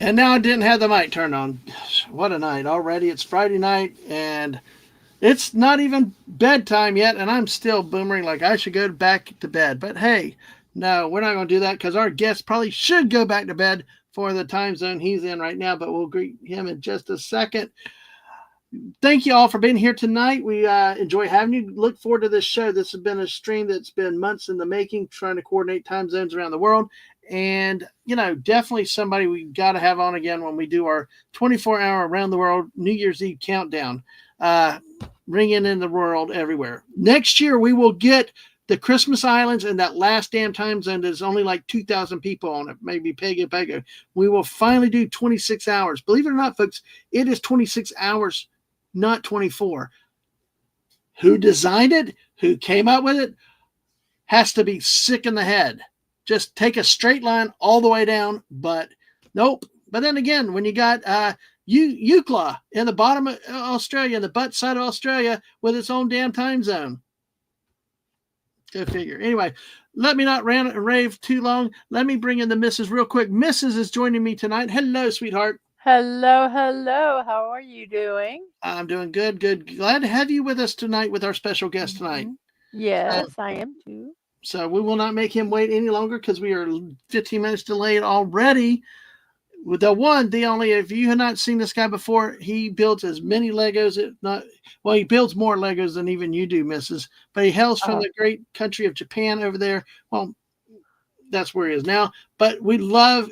And now I didn't have the mic turned on. Gosh, what a night already. It's Friday night and it's not even bedtime yet, and I'm still boomering like I should go back to bed. But hey, no, we're not going to do that because our guest probably should go back to bed for the time zone he's in right now, but we'll greet him in just a second. Thank you all for being here tonight. We enjoy having you. Look forward to this show. This has been a stream that's been months in the making, trying to coordinate time zones around the world. And, definitely somebody we got to have on again when we do our 24-hour around the world New Year's Eve countdown, ringing in the world everywhere. Next year, we will get the Christmas Islands and that last damn time zone. There's only like 2,000 people on it, maybe Pego. We will finally do 26 hours. Believe it or not, folks, it is 26 hours, not 24. Who designed it? Who came up with it? Has to be sick in the head. Just take a straight line all the way down, but nope. But then again, when you got Eucla in the bottom of Australia, the butt side of Australia with its own damn time zone. Go figure. Anyway, let me not rant and rave too long. Let me bring in the missus real quick. Mrs. is joining me tonight. Hello, sweetheart. Hello, hello. How are you doing? I'm doing good. Glad to have you with us tonight with our special guest tonight. Yes, I am too. So we will not make him wait any longer because we are 15 minutes delayed already. With the one, the only, if you have not seen this guy before, he builds as many Legos, if not, well, he builds more Legos than even you do, Mrs. But he hails from the great country of Japan over there. Well, that's where he is now. But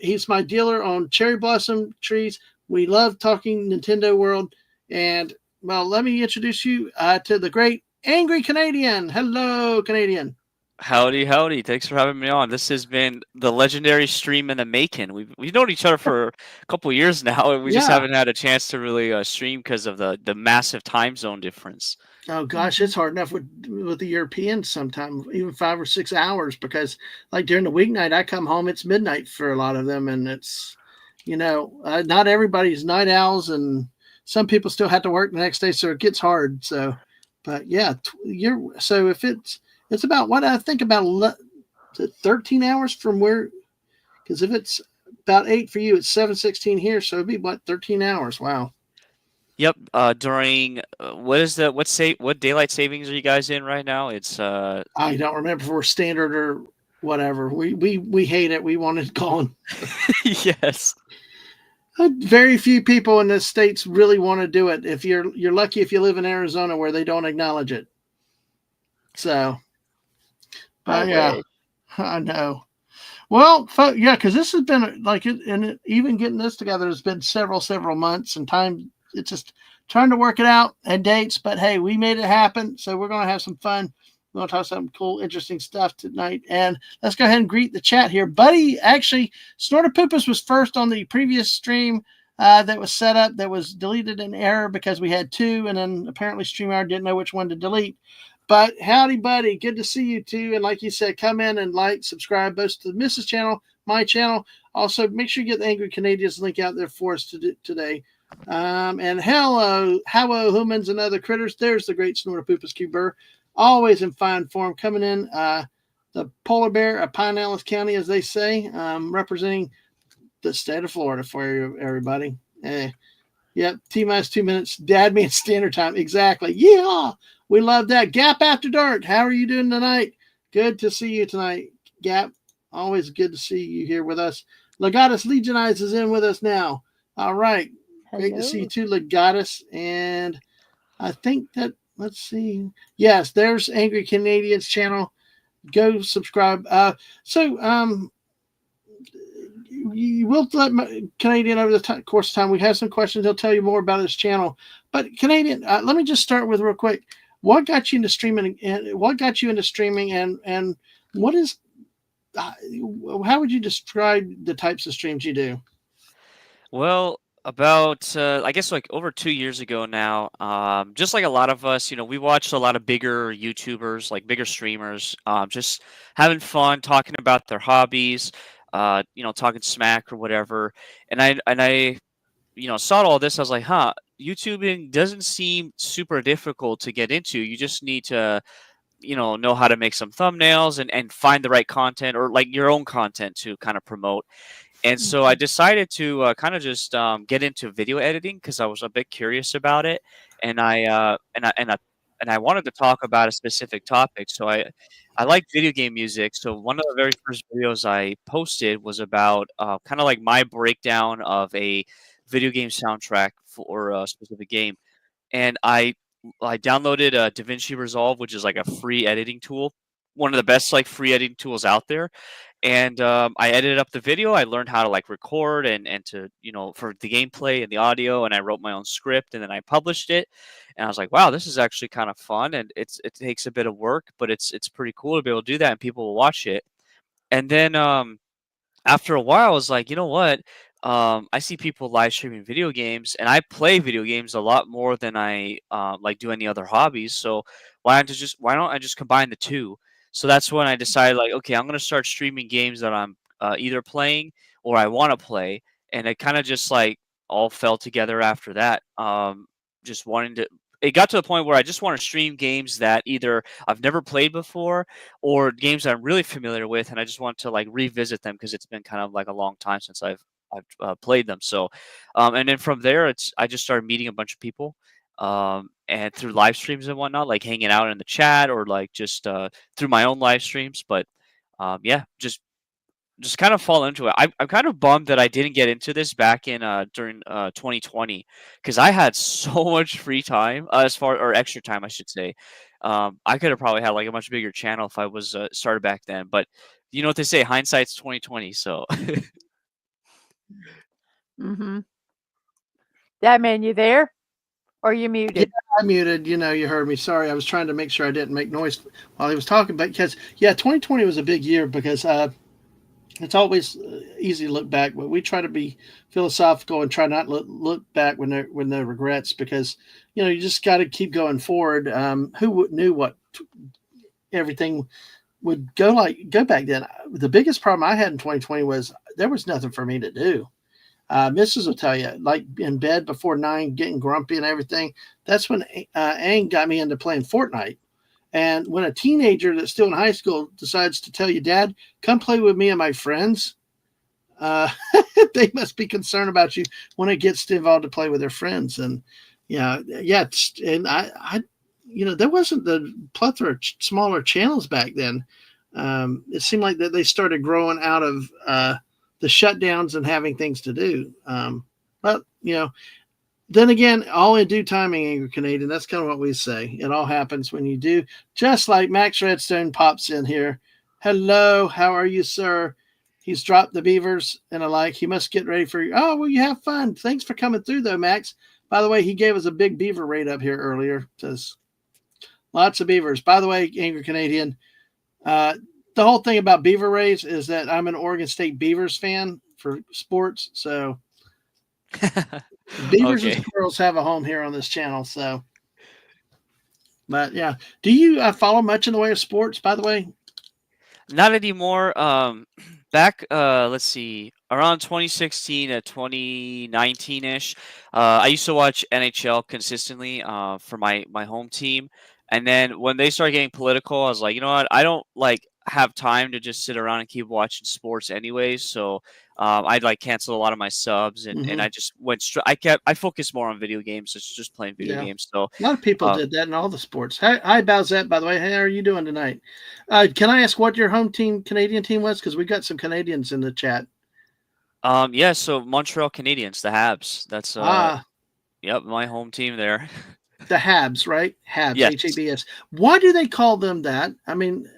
he's my dealer on cherry blossom trees. We love talking Nintendo world. And, well, let me introduce you to the great AngryCanadien. Hello, Canadian. Howdy, howdy. Thanks for having me on. This has been the legendary stream in the making. We've known each other for a couple of years now, and we just haven't had a chance to really stream because of the massive time zone difference. Oh gosh, it's hard enough with the Europeans sometimes, even 5 or 6 hours, because like during the weeknight I come home, it's midnight for a lot of them, and it's not everybody's night owls, and some people still have to work the next day, so it gets hard. So, but yeah, so if it's about what I think about 13 hours from where, because if it's about 8 for you, it's 7:16 here, so it'd be what, 13 hours. Wow. Yep. During what daylight savings are you guys in right now? It's I don't remember if we're standard or whatever. We hate it. We want it gone. Yes. Very few people in the States really want to do it. If you're lucky if you live in Arizona where they don't acknowledge it. So, but yeah, I know. Well, yeah, because this has been and even getting this together has been several months, and time. It's just trying to work it out and dates. But hey, we made it happen, so we're gonna have some fun. We're gonna talk some cool, interesting stuff tonight. And let's go ahead and greet the chat here, buddy. Actually, Snortopoopas was first on the previous stream that was set up. That was deleted in error because we had two, and then apparently StreamYard didn't know which one to delete. But howdy, buddy. Good to see you too. And like you said, come in and like, subscribe both to the Mrs. channel, my channel. Also, make sure you get the AngryCanadiens link out there for us today. And hello, humans and other critters. There's the great Snortopoopas Cuber, always in fine form, coming in. The polar bear of Pinellas County, as they say, representing the state of Florida for you, everybody. Yep, T-minus 2 minutes. Dad means standard time. Exactly. Yeah, we love that. Gap After Dark, how are you doing tonight? Good to see you tonight, Gap. Always good to see you here with us. Legatus Legionize is in with us now. All right. Great to see you too, Legatus. And I think that, let's see. Yes, there's AngryCanadien's channel. Go subscribe. You will let Canadian over the course of time. We have some questions. He'll tell you more about his channel. But Canadian, let me just start with real quick. What got you into streaming? And what got you into streaming? And what is? How would you describe the types of streams you do? Well, about I guess like over 2 years ago now, just like a lot of us, we watched a lot of bigger YouTubers, like bigger streamers, just having fun, talking about their hobbies, talking smack or whatever. And I saw all this. I was like, huh, YouTubing doesn't seem super difficult to get into. You just need to, know how to make some thumbnails and find the right content or like your own content to kind of promote. And so I decided to kind of just get into video editing because I was a bit curious about it, and I wanted to talk about a specific topic. So I like video game music. So one of the very first videos I posted was about kind of like my breakdown of a video game soundtrack for a specific game, and I downloaded DaVinci Resolve, which is like a free editing tool, one of the best like free editing tools out there. And I edited up the video. I learned how to like record and to for the gameplay and the audio, and I wrote my own script, and then I published it. And I was like, wow, this is actually kind of fun, and it takes a bit of work, but it's pretty cool to be able to do that, and people will watch it. And then after a while, I was like, you know what? I see people live streaming video games, and I play video games a lot more than I like do any other hobbies. So why don't I just combine the two? So that's when I decided, like, okay, I'm gonna start streaming games that I'm either playing or I want to play, and it kind of just like all fell together after that. Just wanting to. It got to the point where I just want to stream games that either I've never played before or games that I'm really familiar with, and I just want to like revisit them because it's been kind of like a long time since I've played them. So, and then from there, I just started meeting a bunch of people, and through live streams and whatnot, like hanging out in the chat or like just through my own live streams. But yeah, just kind of fall into it. I'm kind of bummed that I didn't get into this back in during 2020 because I had so much free time as far or extra time I should say. I could have probably had like a much bigger channel if I was started back then. But you know what they say, hindsight's 2020. So Mm-hmm. That man, you there? Or you Yeah, muted? I muted. You heard me. Sorry, I was trying to make sure I didn't make noise while he was talking. But because 2020 was a big year because it's always easy to look back, but we try to be philosophical and try not look back when there are regrets because you just got to keep going forward. Who knew what everything would go back then? The biggest problem I had in 2020 was there was nothing for me to do. Mrs. will tell you, like in bed before 9, getting grumpy and everything. That's when Ang got me into playing Fortnite. And when a teenager that's still in high school decides to tell you, Dad, come play with me and my friends, they must be concerned about you when it gets involved to play with their friends. And and I there wasn't the plethora of smaller channels back then. It seemed like that they started growing out of the shutdowns and having things to do. But then again, all in due timing, AngryCanadien. That's kind of what we say. It all happens when you do. Just like Max Redstone pops in here. Hello, how are you, sir? He's dropped the beavers and a like. He must get ready for you. Oh, well, you have fun. Thanks for coming through, though, Max. By the way, he gave us a big beaver raid up here earlier. Says lots of beavers. By the way, AngryCanadien, the whole thing about beaver raids is that I'm an Oregon State Beavers fan for sports, so beavers and squirrels have a home here on this channel. So, but yeah, do you follow much in the way of sports? By the way, not anymore. Back let's see, around 2016 to 2019 ish, I used to watch NHL consistently for my home team, and then when they started getting political, I was like, you know what, I don't like have time to just sit around and keep watching sports anyways. So I'd like cancel a lot of my subs, and I just went straight. I focused more on video games, just playing video games. So a lot of people did that in all the sports. Hi, Bowsette, by the way. How are you doing tonight? Can I ask what your home team, Canadian team was? Because we got some Canadians in the chat. Yeah, so Montreal Canadiens, the Habs. That's yep, my home team there. The Habs, right? Habs, yes. Habs. Why do they call them that? I mean,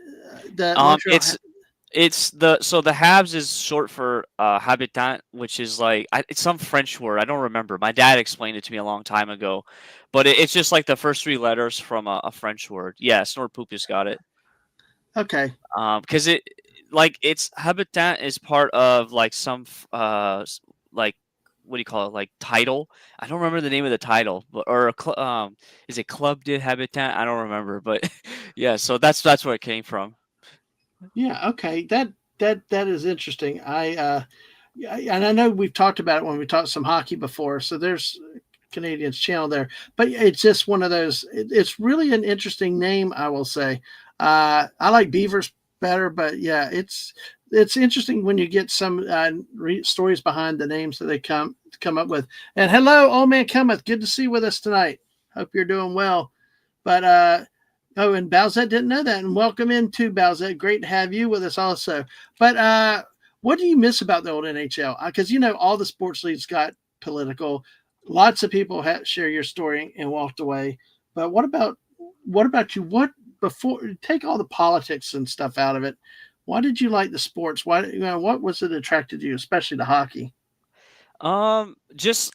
it's the Habs is short for habitant, which is like it's some French word. I don't remember. My dad explained it to me a long time ago, but it's just like the first 3 letters from a French word. Yeah, Snort Poopus got it. Okay. Because it's habitant is part of like some like what do you call it, like title. I don't remember the name of the title, but is it Club de Habitant? I don't remember, but yeah. So that's where it came from. Yeah. Okay. That is interesting. And I know we've talked about it when we talked some hockey before. So there's Canadians channel there, but it's just one of those. It's really an interesting name, I will say. I like Beavers better, but yeah, it's interesting when you get some stories behind the names that they come up with. And hello, old man cometh. Good to see you with us tonight. Hope you're doing well. But oh, and Bowsette didn't know that. And welcome in too, Bowsette. Great to have you with us also. But what do you miss about the old NHL? Because all the sports leagues got political. Lots of people share your story and walked away. But what about you? What before take all the politics and stuff out of it? Why did you like the sports? Why what was it attracted to you, especially to hockey? Just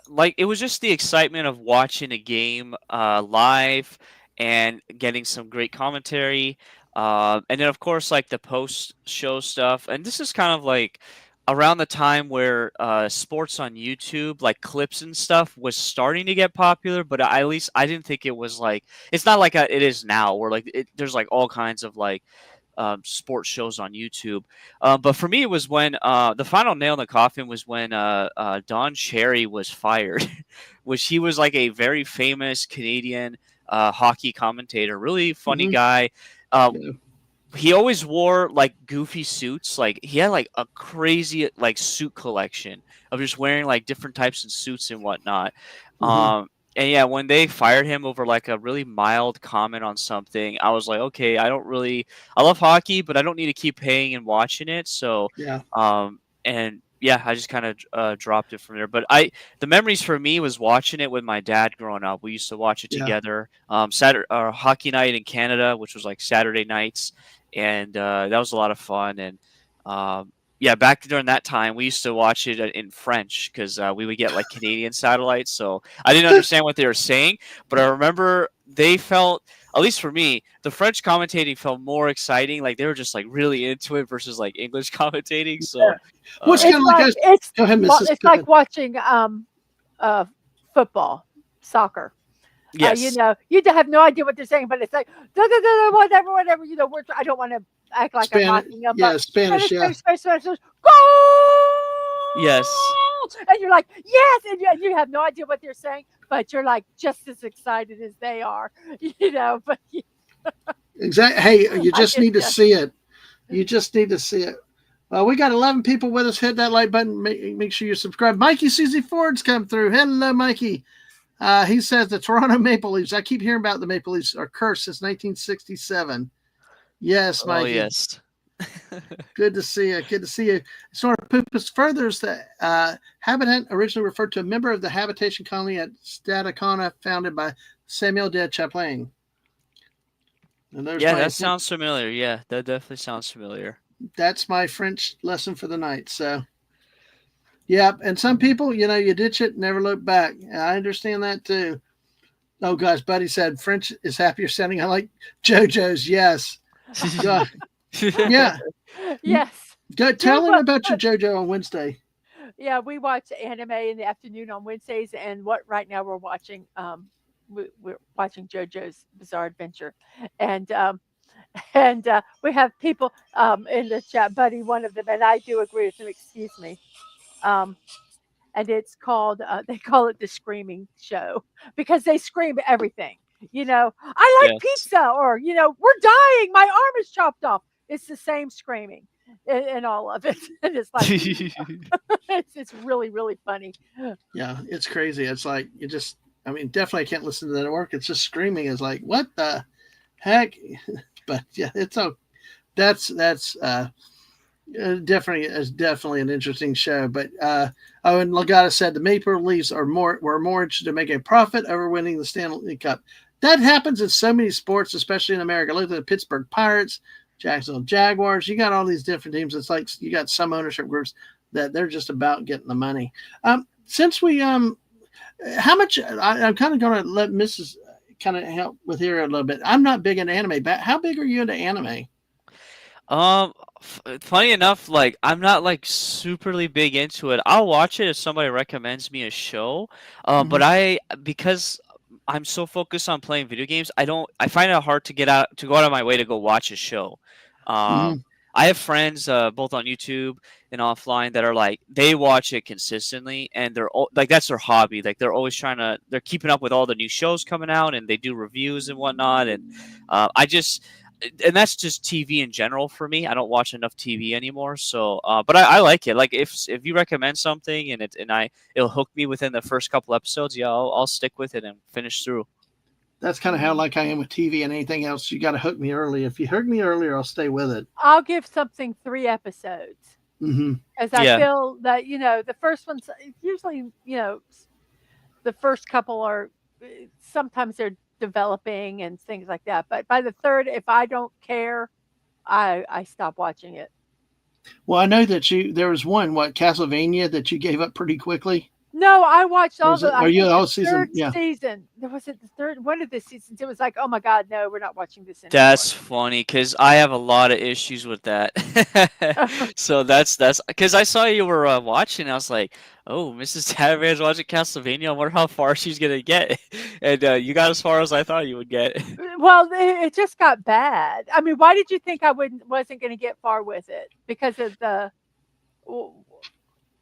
like it was just the excitement of watching a game live and getting some great commentary. And then of course like the post show stuff. And this is kind of like around the time where sports on YouTube, like clips and stuff, was starting to get popular. But at least I didn't think it was like it's not like it is now, where like there's like all kinds of like sports shows on YouTube. But for me, it was when the final nail in the coffin was when Don Cherry was fired, which he was like a very famous Canadian hockey commentator, really funny guy. Yeah. He always wore like goofy suits. Like he had like a crazy like suit collection of just wearing like different types of suits and whatnot. And yeah, when they fired him over like a really mild comment on something, I was like, okay, I love hockey, but I don't need to keep paying and watching it. So, Yeah. And yeah, I just kind of dropped it from there. But the memories for me was watching it with my dad growing up. We used to watch it together. Saturday hockey night in Canada, which was like Saturday nights, and that was a lot of fun. And yeah, back during that time, we used to watch it in French because we would get like Canadian satellites. So I didn't understand what they were saying, but I remember they felt, at least for me, the French commentating felt more exciting. Like they were just like really into it versus like English commentating. So what's kind of like go ahead, Mrs. It's like watching football, soccer. Yes. You have no idea what they're saying, but it's like whatever. I don't want to act like I'm mocking them. Yeah, Spanish. Spanish, goal! Yes. And you're like, yes, and you have no idea what they're saying, but you're like just as excited as they are, But exactly. Hey, you just need to see it. You just need to see it. Well, we got 11 people with us. Hit that like button. Make sure you subscribe. Mikey Susie Ford's come through. Hello, Mikey. He says the Toronto Maple Leafs. I keep hearing about the Maple Leafs are cursed since 1967. Yes, Mikey. Oh, yes. Good to see you. Good to see you. Sort of Pupus furthers that habitant originally referred to a member of the habitation colony at Stadacona founded by Samuel de Champlain. Yeah, that sounds familiar. Yeah, that definitely sounds familiar. That's my French lesson for the night. So, yeah. And some people, you ditch it, never look back. I understand that too. Oh, gosh. Buddy said French is happier sounding. I like JoJo's. Yes. Yeah. Yes. Go tell him about your JoJo on Wednesday. Yeah, we watch anime in the afternoon on Wednesdays, and right now we're watching we're watching JoJo's Bizarre Adventure, and we have people in the chat, Buddy, one of them, and I do agree with him. Excuse me. And it's called they call it the Screaming Show because they scream everything. I like pizza, or we're dying. My arm is chopped off. It's the same screaming in all of it. And it's like it's really, really funny. Yeah, it's crazy. It's like definitely I can't listen to that at work. It's just screaming. It's like, what the heck? But yeah, that's definitely an interesting show. But and Lagata said the Maple Leafs were more interested in making a profit over winning the Stanley Cup. That happens in so many sports, especially in America. Look at the Pittsburgh Pirates, Jacksonville Jaguars. You got all these different teams. It's like you got some ownership groups that they're just about getting the money. Since we how much I'm kind of going to let Mrs. kind of help with here a little bit. I'm not big into anime, but how big are you into anime? Funny enough, like I'm not like superly big into it. I'll watch it if somebody recommends me a show. But because I'm so focused on playing video games, I find it hard to go out of my way to go watch a show. I have friends both on YouTube and offline that are like they watch it consistently, and they're like that's their hobby. Like they're always they're keeping up with all the new shows coming out, and they do reviews and whatnot. And and that's just TV in general for me. I don't watch enough TV anymore. So, but I like it. Like if you recommend something and it'll hook me within the first couple episodes, yeah, I'll stick with it and finish through. That's kind of how like I am with TV and anything else. You got to hook me early. If you hook me earlier, I'll stay with it. I'll give something 3 episodes. Mm-hmm. As I Yeah. feel that, the first one's usually, the first couple are sometimes they're developing and things like that. But by the third, if I don't care, I stop watching it. Well, I know that there was one, Castlevania, that you gave up pretty quickly. No, I watched all the. Are I you think all the season? third Yeah. season. Was it the third? One of the seasons. It was like, oh my god, no, we're not watching this anymore. That's funny because I have a lot of issues with that. So that's because I saw you were watching. I was like, oh, Mrs. Tadman's watching Castlevania. I wonder how far she's gonna get. And you got as far as I thought you would get. Well, it just got bad. I mean, why did you think I wasn't going to get far with it? Because of the.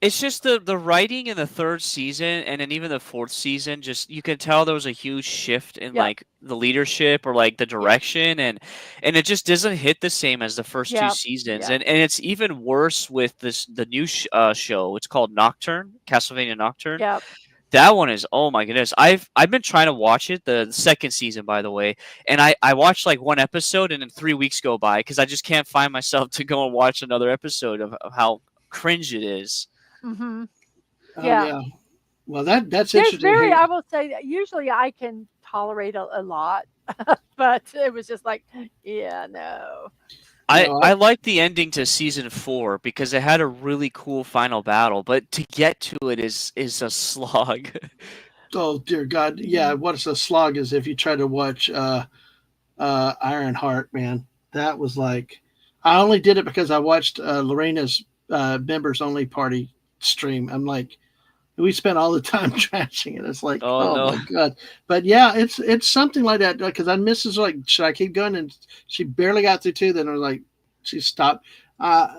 It's just the writing in the third season and then even the fourth season, just you can tell there was a huge shift in Yep. like the leadership or like the direction and it just doesn't hit the same as the first two Yep. seasons. Yep. And it's even worse with the new show. It's called Nocturne, Castlevania Nocturne. Yep. That one is, oh my goodness. I've been trying to watch it, the second season, by the way, and I watched like one episode and then 3 weeks go by because I just can't find myself to go and watch another episode of how cringe it is. Mm-hmm. Oh, Yeah. yeah. Well, that's There's interesting. I will say that usually I can tolerate a lot, but it was just like, yeah, no. I like the ending to season 4 because it had a really cool final battle, but to get to it is a slog. Oh dear God, yeah. What's a slog is if you try to watch Ironheart, man. That was like, I only did it because I watched Lorena's members only party stream. I'm like, we spent all the time trashing it. It's like, Oh, no. my God. But yeah, it's something like that because I misses like, should I keep going? And she barely got through 2. Then I was like, she stopped. And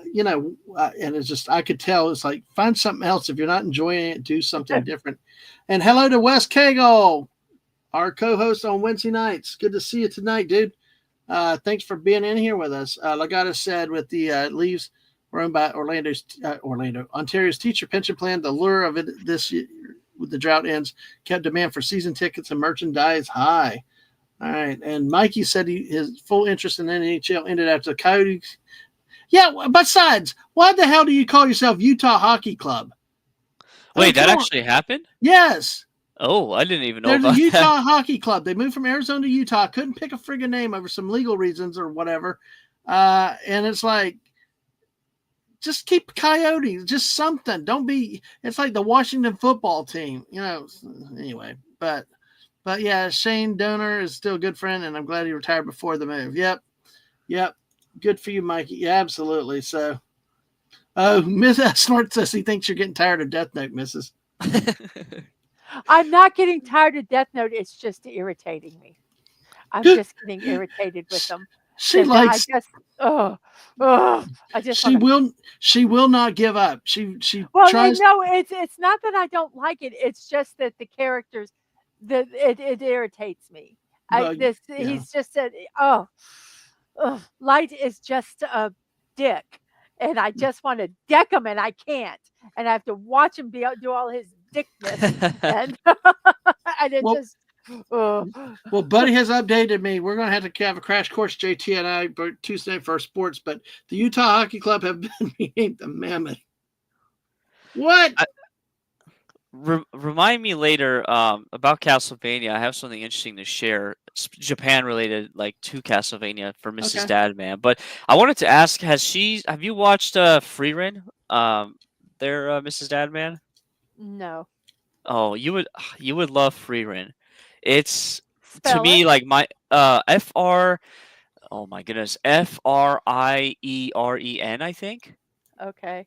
it's just, I could tell it's like, find something else. If you're not enjoying it, do something different. And hello to Wes Cagle, our co-host on Wednesday nights. Good to see you tonight, dude. Thanks for being in here with us. Like I said, with the leaves run by Ontario's teacher pension plan, the lure of it this year with the drought ends kept demand for season tickets and merchandise high. All right, and Mikey said his full interest in NHL ended after the Coyotes. Yeah, besides, why the hell do you call yourself Utah Hockey Club? Wait, that actually happened? Yes. Oh, I didn't even know There's about a Utah that. Hockey Club. They moved from Arizona to Utah. Couldn't pick a friggin' name over some legal reasons or whatever. And it's like, just keep Coyotes, just something. Don't be. It's like the Washington football team, Anyway, but yeah, Shane Donor is still a good friend, and I'm glad he retired before the move. Yep. Good for you, Mikey. Yeah, absolutely. So, Miss Snort says he thinks you're getting tired of Death Note, Mrs. I'm not getting tired of Death Note. It's just irritating me. I'm just getting irritated with them. She likes. I just. She will not give up. She Well, tries. no, it's not that I don't like it. It's just that the characters, it irritates me. He's just said, Light is just a dick, and I just want to deck him, and I can't, and I have to watch him do all his dickness, and Well, Buddy has updated me. We're going to have a crash course, JT and I, Tuesday for sports, but the Utah Hockey Club have been named the Mammoth. What? Remind me later about Castlevania. I have something interesting to share, Japan related, like to Castlevania for Mrs. Dadman. But I wanted to ask, have you watched Freerin? Mrs. Dadman? No. Oh, you would love Freerin. It's Spell to me it. like my FR. Oh my goodness, FRIEREN, I think. Okay.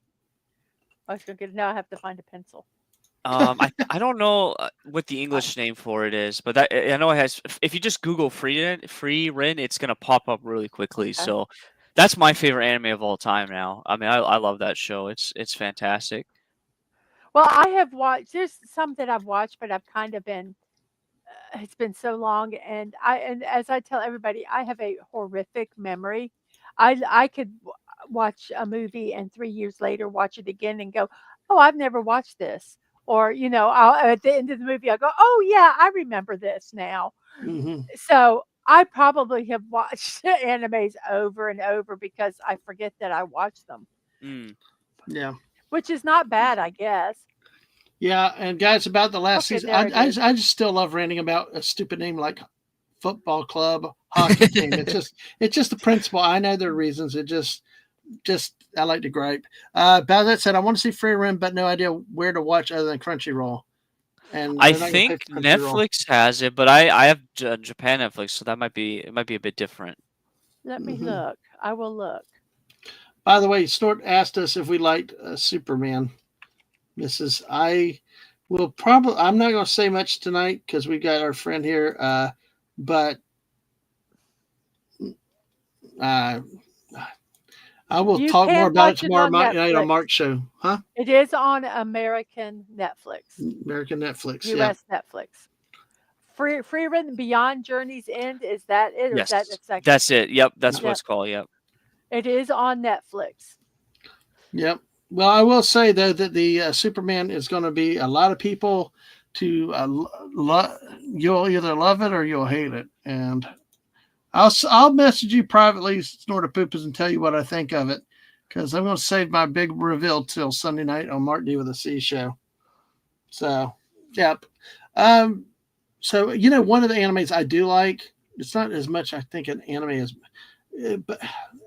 I was gonna now I have to find a pencil. I don't know what the English name for it is, but I know it has. If you just Google Freerin, it's gonna pop up really quickly. Okay. So that's my favorite anime of all time now. I mean, I love that show. It's fantastic. Well, I have watched. There's some that I've watched, but I've kind of been it's been so long, and as I tell everybody, I have a horrific memory. I could watch a movie and 3 years later watch it again and go, "Oh, I've never watched this." Or, at the end of the movie, I go, "Oh yeah, I remember this now." Hmm. So I probably have watched animes over and over because I forget that I watched them, Mm. Yeah. which is not bad, I guess. Yeah. And guys, about the last Okay, season, there it is. I just still love ranting about a stupid name like football club, hockey team. It's just the principle. I know there are reasons. It just I like to gripe. About that said, I want to see Free Run, but no idea where to watch other than Crunchyroll. And I they're not going to pay think for Crunchyroll. Netflix has it, but I have Japan Netflix, so that might be a bit different. Let me Hmm. look. I will look. By the way, Snort asked us if we liked Superman. Mrs. I will probably. I'm not going to say much tonight because we got our friend here. But uh, I will You talk more can about it watch it tomorrow on night on Netflix. Mark's show. Huh? It is on American Netflix, American Netflix. Yeah. US Netflix. Free Written Beyond Journey's End, is that it, or is that the Yes, second? that's it. Yep, that's what Yep, it's called. Yep. it is on Netflix. Yep. Well, I will say though that the Superman is going to be a lot of people to you'll either love it or you'll hate it, and I'll message you privately, Snort of Poopas, and tell you what I think of it, because I'm going to save my big reveal till Sunday night on Mark D with a C show. So, yep. Um, so one of the animes I do like. It's not as much I think an anime as, but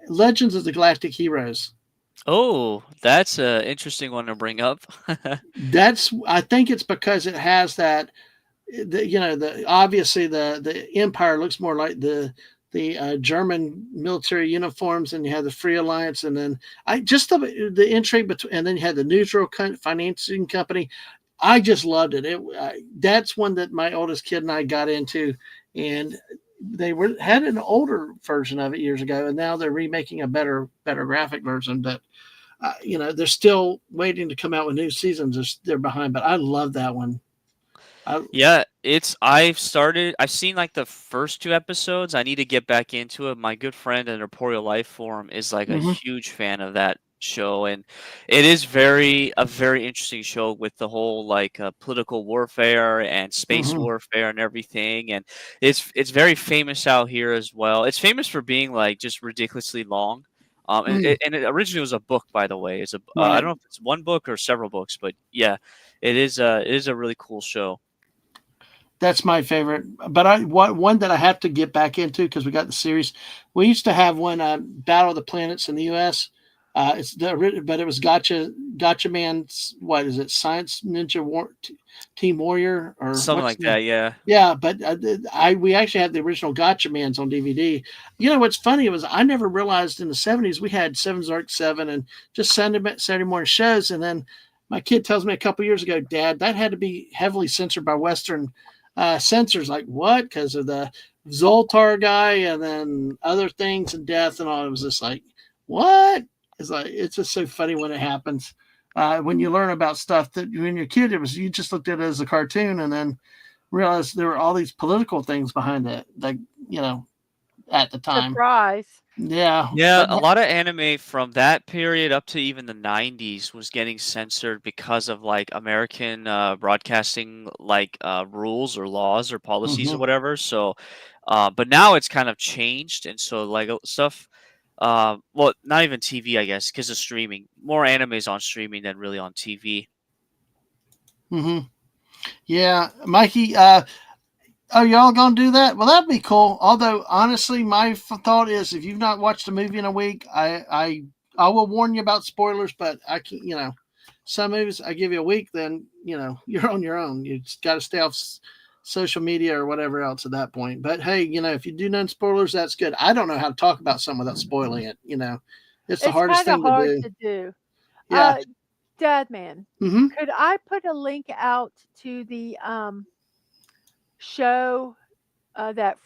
Legends of the Galactic Heroes. Oh, that's a interesting one to bring up. I think it's because it has that the obviously the empire looks more like the German military uniforms, and you have the Free Alliance, and then I just the intrigue between, and then you had the neutral financing company. I just loved it. That's one that my oldest kid and I got into, and they had an older version of it years ago, and now they're remaking a better graphic version. But they're still waiting to come out with new seasons. They're behind, but I love that one. Yeah, I've seen like the first two episodes. I need to get back into it. My good friend in Reporter Life Forum is like a Mhm. huge fan of that show, and it is a very interesting show with the whole like political warfare and space Mhm. warfare and everything. And it's very famous out here as well. It's famous for being like just ridiculously long. Mm. And it originally was a book, by the way. I Right. don't know if it's one book or several books, but yeah, it is a really cool show. That's my favorite. But one that I have to get back into because we got the series. We used to have one Battle of the Planets in the U.S. But it was Gotcha Man's, what is it? Science Ninja Team Warrior, or Something what's like the? that, yeah. Yeah, but we actually had the original Gotcha Mans on DVD. What's funny was I never realized in the '70s we had Seven Zark 7 and just Saturday morning shows, and then my kid tells me a couple years ago, Dad, that had to be heavily censored by Western censors. Like what? Because of the Zoltar guy and then other things and death and all. It was just like what? It's just so funny when it happens. When you learn about stuff that when you're a kid, you just looked at it as a cartoon and then realized there were all these political things behind it, like at the time. Surprise. Yeah, Yeah, but a lot of anime from that period up to even the 90s was getting censored because of like American broadcasting like rules or laws or policies or mhm. whatever. So but now it's kind of changed, and so like stuff well, not even TV, I guess, because of streaming. More animes on streaming than really on TV. Yeah, Mikey. Oh, y'all gonna do that? Well, that'd be cool. Although, honestly, my thought is, if you've not watched a movie in a week, I will warn you about spoilers. But I can, some movies I give you a week, then you're on your own. You just got to stay off social media or whatever else at that point. But hey, if you do none spoilers, that's good. I don't know how to talk about something without spoiling it. It's the It's hardest kind of thing to hard do. to do. Yeah. Uh, Dadman, Hmm. could I put a link out to the show that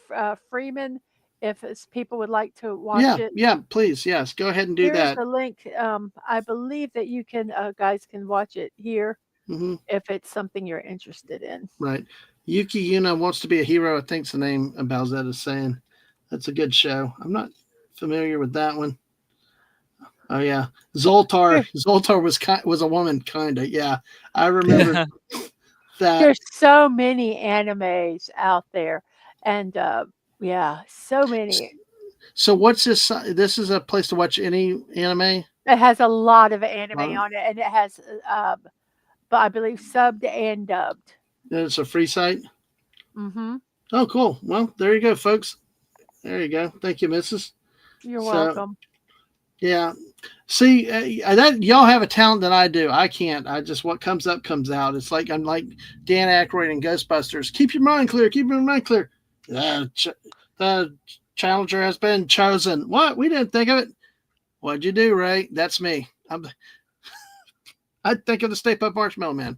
Freeman, if people would like to watch Yeah. it? Yeah. Please. Yes. Go ahead and do Here is that. the link. I believe that you can guys can watch it here Hmm. if it's something you're interested in. Right. Yuki Yuna Wants to Be a Hero, I think's the name Balzette is saying. That's a good show. I'm not familiar with that one. Oh yeah, Zoltar. Zoltar was a woman, kinda. Yeah, I remember that. There's so many animes out there, and yeah, so many. So what's this? This is a place to watch any anime. It has a lot of anime Lot of- on it, and it has, but I believe subbed and dubbed. It's a free site. Mm-hmm. Oh, cool. Well, there you go, folks. There you go. Thank you, Mrs. You're So, welcome. Yeah. See, that y'all have a talent that I do. I can't. I just what comes up comes out. It's like I'm like Dan Aykroyd in Ghostbusters. Keep your mind clear. Keep your mind clear. The challenger has been chosen. What? We didn't think of it. What'd you do, Ray? That's me. I think of the Stay Puft Marshmallow Man.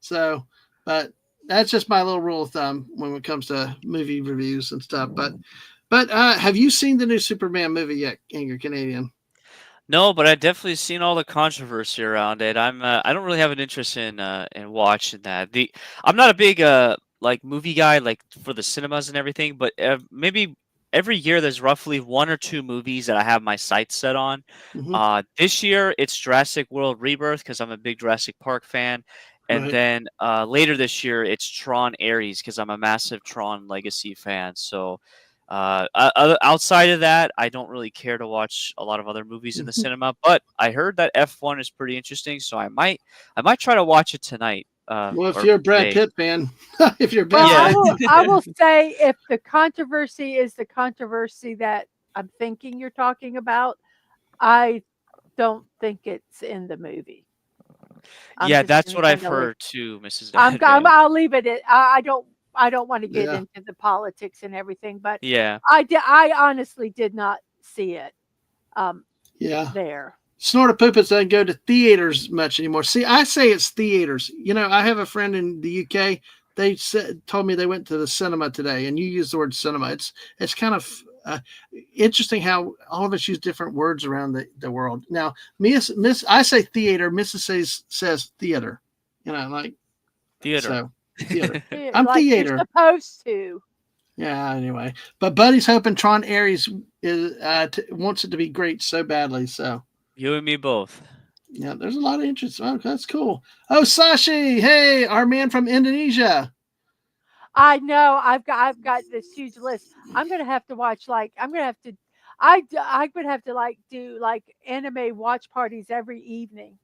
So, but that's just my little rule of thumb when it comes to movie reviews and stuff. But have you seen the new Superman movie yet, AngryCanadien? No, but I've definitely seen all the controversy around it. I don't really have an interest in watching that. I'm not a big like movie guy like for the cinemas and everything, but maybe every year there's roughly 1 or 2 movies that I have my sights set on. Mm-hmm. This year it's Jurassic World Rebirth because I'm a big Jurassic Park fan, and Right. then later this year it's Tron Ares because I'm a massive Tron Legacy fan. So. Outside of that, I don't really care to watch a lot of other movies in the cinema. But I heard that F1 is pretty interesting, so I might try to watch it tonight. Well, if Or you're a Brad today. Pitt fan, if you're a Well, Brad Yeah. I will say if the controversy is the controversy that I'm thinking you're talking about, I don't think it's in the movie. I'm Yeah, just that's gonna what I've kinda leave heard too, Mrs. I'm Advan. I'll leave it at I don't wanna get Yeah. into the politics and everything, but Yeah. I honestly did not see it, yeah. there. Snorta Poopas doesn't go to theaters much anymore. See, I say it's theaters. You know, I have a friend in the UK. They told me they went to the cinema today, and you use the word cinema. It's kind of interesting how all of us use different words around the world. Now, Miss, I say theater. Mrs. says theater. You know, like Theater. so theater. Yeah, I'm like you're theater. supposed to. Yeah. Anyway, but Buddy's hoping Tron Ares is wants it to be great so badly. So. You and me both. Yeah, there's a lot of interest. Oh, that's cool. Oh, Sashi, hey, our man from Indonesia. I know. I've got this huge list. I'm gonna have to watch like I'm gonna have to. I would have to like do like anime watch parties every evening.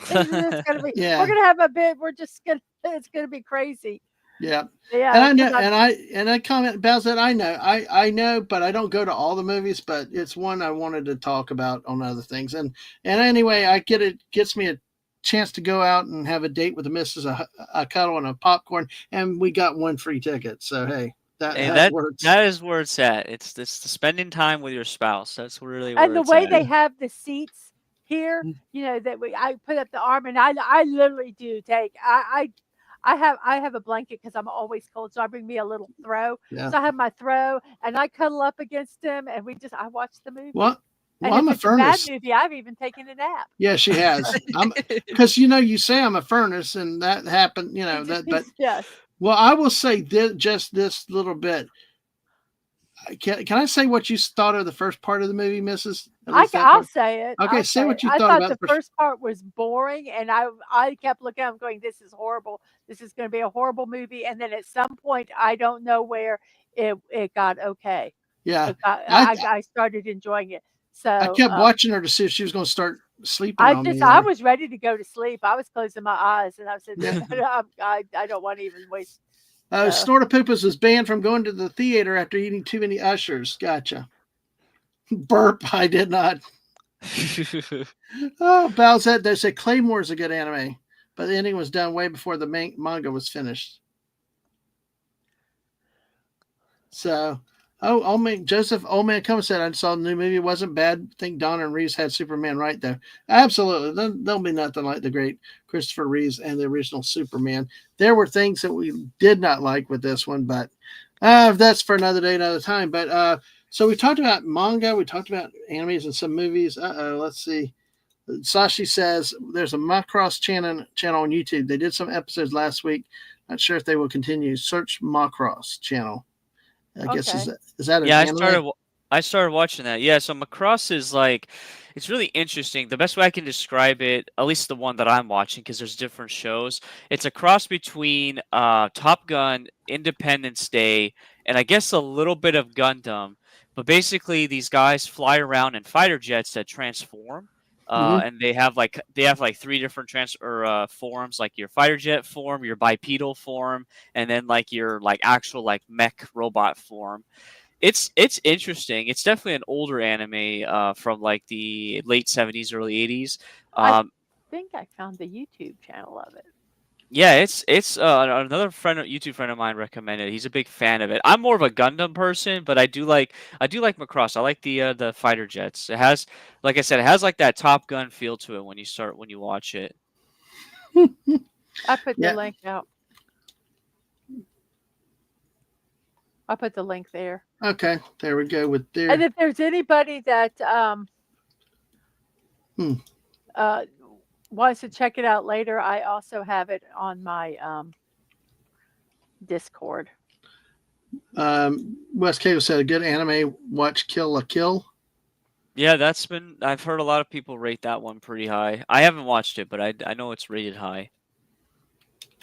It's gonna be. Yeah. We're gonna have a bit. We're just gonna. It's gonna be crazy. Yeah. Yeah. And I know, 'cause and I comment about that. I know, but I don't go to all the movies. But it's one I wanted to talk about on other things. And anyway, gets me a chance to go out and have a date with the missus, a cuddle and a popcorn, and we got 1 free ticket. So hey, that works. That is where it's at. It's the spending time with your spouse. That's really where and the it's way at. they have the seats here, you know, that I put up the arm and I literally do take I have a blanket because I'm always cold, so I bring me a little throw. Yeah. So I have my throw and I cuddle up against him and I watch the movie. What? Well, And I'm if a it's a bad furnace. movie, I've even taken a nap. Yeah, she has. Because you say I'm a furnace, and that happened. You know that, but yes. well, I will say just this little bit. Can I say what you thought of the first part of the movie, Mrs.? I'll say it. Okay, I'll say what you I thought thought about the first part was boring, and I kept looking at him going, "This is horrible. This is going to be a horrible movie." And then at some point, I don't know where it got okay. Yeah, I started enjoying it. So I kept watching her to see if she was going to start sleeping on me. I was ready to go to sleep. I was closing my eyes, and I said, I don't want to even waste. Snorta Poopas was banned from going to the theater after eating too many ushers. Gotcha. Burp. I did not. Oh, Balzette, they say Claymore is a good anime, but the ending was done way before the manga was finished. So, Joseph Old Man Come said I saw the new movie. It wasn't bad. I think Donner and Reeves had Superman right there. Absolutely. There'll be nothing like the great Christopher Reeves and the original Superman. There were things that we did not like with this one, but that's for another day, another time. But so we talked about manga, we talked about animes and some movies. Let's see. Sashi says there's a Macross channel on YouTube. They did some episodes last week. Not sure if they will continue. Search Macross channel. I guess Okay. is that an Yeah, anime? I started watching that. Yeah, so Macross is like it's really interesting. The best way I can describe it, at least the one that I'm watching, because there's different shows. It's a cross between Top Gun, Independence Day, and I guess a little bit of Gundam. But basically, these guys fly around in fighter jets that transform. Hmm. And they have like three different forms, like your fighter jet form, your bipedal form, and then like your like actual like mech robot form. It's interesting. It's definitely an older anime from like the late 70s, early 80s. I Um, think I found the YouTube channel of it. yeah, it's another YouTube friend of mine recommended. He's a big fan of it. I'm more of a Gundam person, but I do like Macross. I like the fighter jets. It has, like I said, it has like that Top Gun feel to it when you watch it. I put the Yeah. link out. I put the link there. Okay. There we go with And there. if there's anybody that Hmm. uh, wants to check it out later, I also have it on my Discord. Wes Cato said a good anime. Watch Kill la Kill. Yeah, I've heard a lot of people rate that one pretty high. I haven't watched it, but I know it's rated high.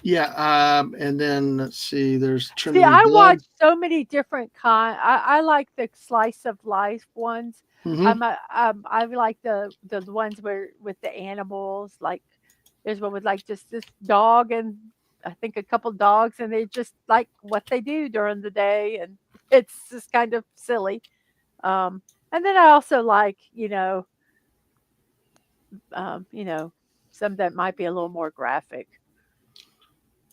Yeah. And then let's see. There's See, Trinity I Blood. watch so many different I like the slice of life ones. Hmm. I like the ones where with the animals. Like there's one with like just this dog and I think a couple dogs, and they just like what they do during the day, and it's just kind of silly. Um, and then I also like you know some that might be a little more graphic.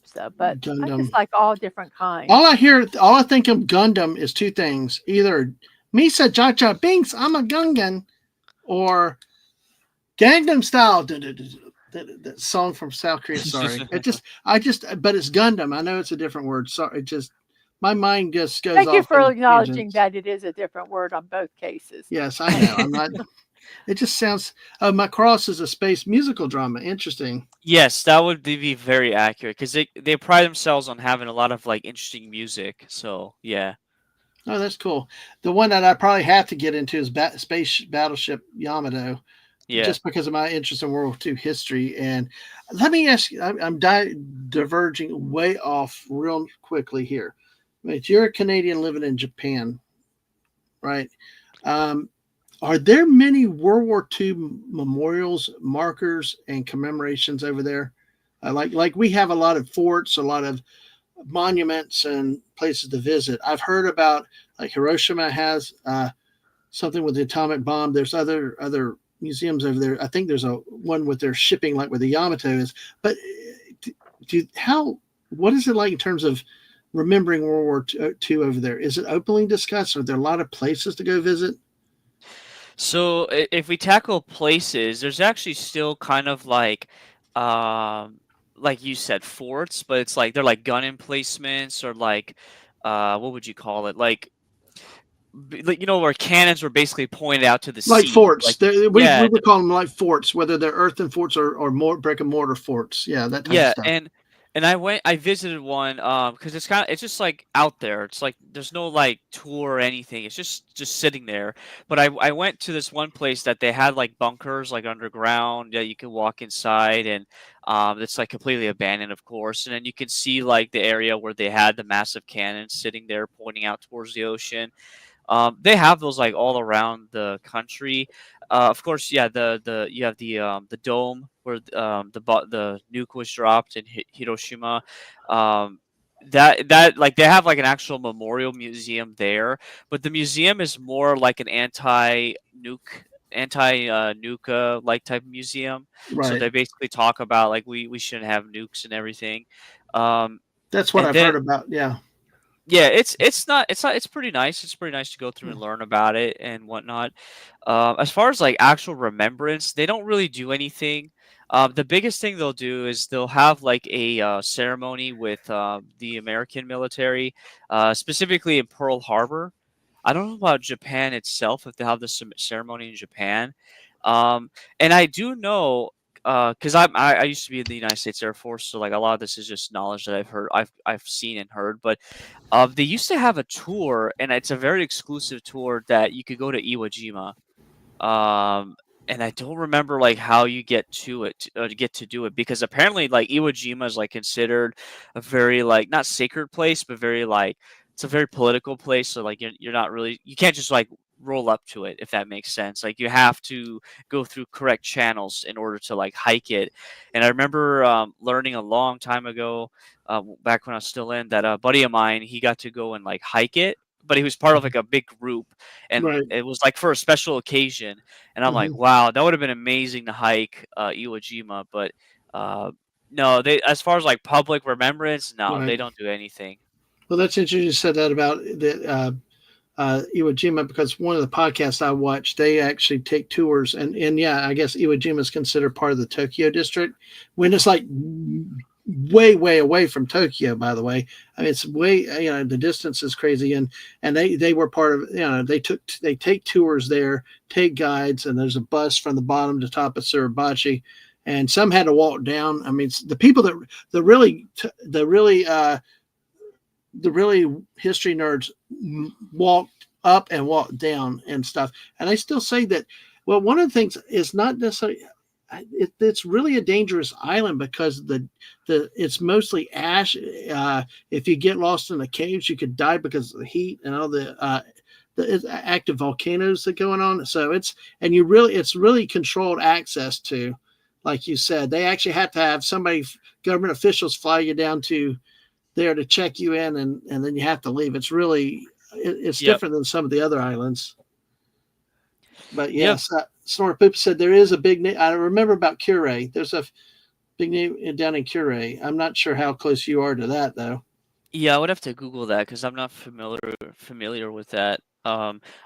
So, but I Gundam. just like all different kinds. All I think of Gundam is two things: either Misa Jaja Binks, I'm a Gungan, or Gangnam Style. That song from South Korea. Sorry, but it's Gundam. I know it's a different word. Sorry, it just my mind just goes Thank you off for in acknowledging tangents. that it is a different word on both cases. Yes, I know. I'm not. It just sounds. My cross is a space musical drama. Interesting. Yes, that would be very accurate because they pride themselves on having a lot of like interesting music. So yeah, Oh, that's cool. The one that I probably have to get into is Space Battleship Yamato, yeah. just because of my interest in World War II history. And let me ask you, I'm diverging way off real quickly here. Wait, you're a Canadian living in Japan, right? Um, are there many World War II memorials, markers, and commemorations over there? Like we have a lot of forts, a lot of monuments, and places to visit. I've heard about like Hiroshima has something with the atomic bomb. There's other museums over there. I think there's a one with their shipping, like where the Yamato is. But how? What is it like in terms of remembering World War II over there? Is it openly discussed? Are there a lot of places to go visit? So if we tackle places, there's actually still kind of like you said, forts, but it's like they're like gun emplacements or like, what would you call it? Like, where cannons were basically pointed out to the Like sea. forts. Like, We yeah, would call them like forts, whether they're earthen forts or more brick and mortar forts. Yeah, that type of yeah, stuff. and I visited one because it's just like out there. It's like there's no like tour or anything. It's just sitting there. But I went to this one place that they had like bunkers like underground that you could walk inside, and it's like completely abandoned, of course. And then you can see like the area where they had the massive cannons sitting there pointing out towards the ocean. They have those like all around the country. Of course, yeah. The you have the dome where the nuke was dropped in Hiroshima. Um, that like they have like an actual memorial museum there, but the museum is more like an anti nuke like type of museum. So Right. they basically talk about like we shouldn't have nukes and everything. Um, That's what and I've then heard about. Yeah. yeah, it's pretty nice. It's pretty nice to go through and learn about it and whatnot. As far as like actual remembrance, they don't really do anything. The biggest thing they'll do is they'll have like a ceremony with the American military, specifically in Pearl Harbor. I don't know about Japan itself if they have this ceremony in Japan. And I do know because I used to be in the United States Air Force, so like a lot of this is just knowledge that I've seen and heard. But they used to have a tour, and it's a very exclusive tour that you could go to Iwo Jima. Um, and I don't remember like how you get to it, to get to do it, because apparently like Iwo Jima is like considered a very like not sacred place, but very like it's a very political place. So like you're not really you can't just like roll up to it, if that makes sense. Like you have to go through correct channels in order to like hike it. And I remember learning a long time ago, back when I was still in, that a buddy of mine, he got to go and like hike it, but he was part of like a big group, and Right. it was like for a special occasion. And I'm like, Mhm. wow, that would have been amazing to hike Iwo Jima, but uh, no, they as far as like public remembrance, no, they Right. don't do anything. Well, that's interesting you said that about the Iwo Jima, because one of the podcasts I watched, they actually take tours, and yeah, I guess Iwo Jima is considered part of the Tokyo district when it's like way away from Tokyo. By the way, I mean it's way the distance is crazy, and they were part of they take tours there, take guides, and there's a bus from the bottom to top of Suribachi, and some had to walk down. I mean the people that the really history nerds walked up and walked down and stuff. And I still say that, well, one of the things is not necessarily, it's really a dangerous island because it's mostly ash. If you get lost in the caves, you could die because of the heat and all the active volcanoes that are going on. So it's really controlled access to, like you said, they actually have to have government officials fly you down to there to check you in, and then you have to leave. It's Yep. different than some of the other islands. But Yep. yes, Snort Poop said there is a big name. I remember about Cure. There's a big name down in Cure. I'm not sure how close you are to that though. Yeah, I would have to Google that because I'm not familiar with that.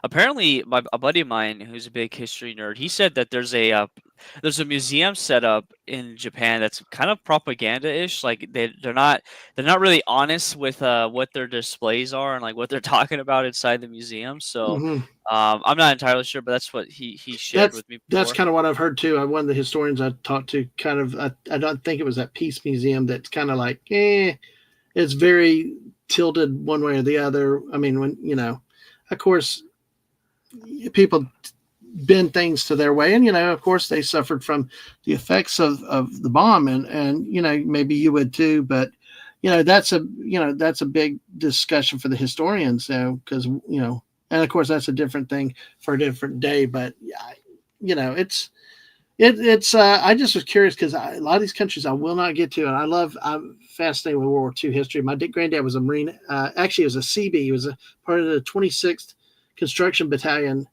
Apparently, a buddy of mine who's a big history nerd, he said that there's a museum set up in Japan that's kind of propaganda-ish. Like they're not really honest with what their displays are and like what they're talking about inside the museum. So Mm-hmm. I'm not entirely sure, but that's what he shared That's with me that's before. kind of what I've heard too. One of the historians I talked to kind of I don't think it was that Peace Museum that's kind of like it's very tilted one way or the other. I mean, when of course, people bend things to their way, and of course, they suffered from the effects of the bomb, and maybe you would too, but that's a big discussion for the historians, because and of course that's a different thing for a different day, but yeah, it's I just was curious because a lot of these countries I will not get to, and I'm fascinated with World War II history. My granddad was a Marine. Actually, he was a CB. He was a part of the 26th Construction Battalion.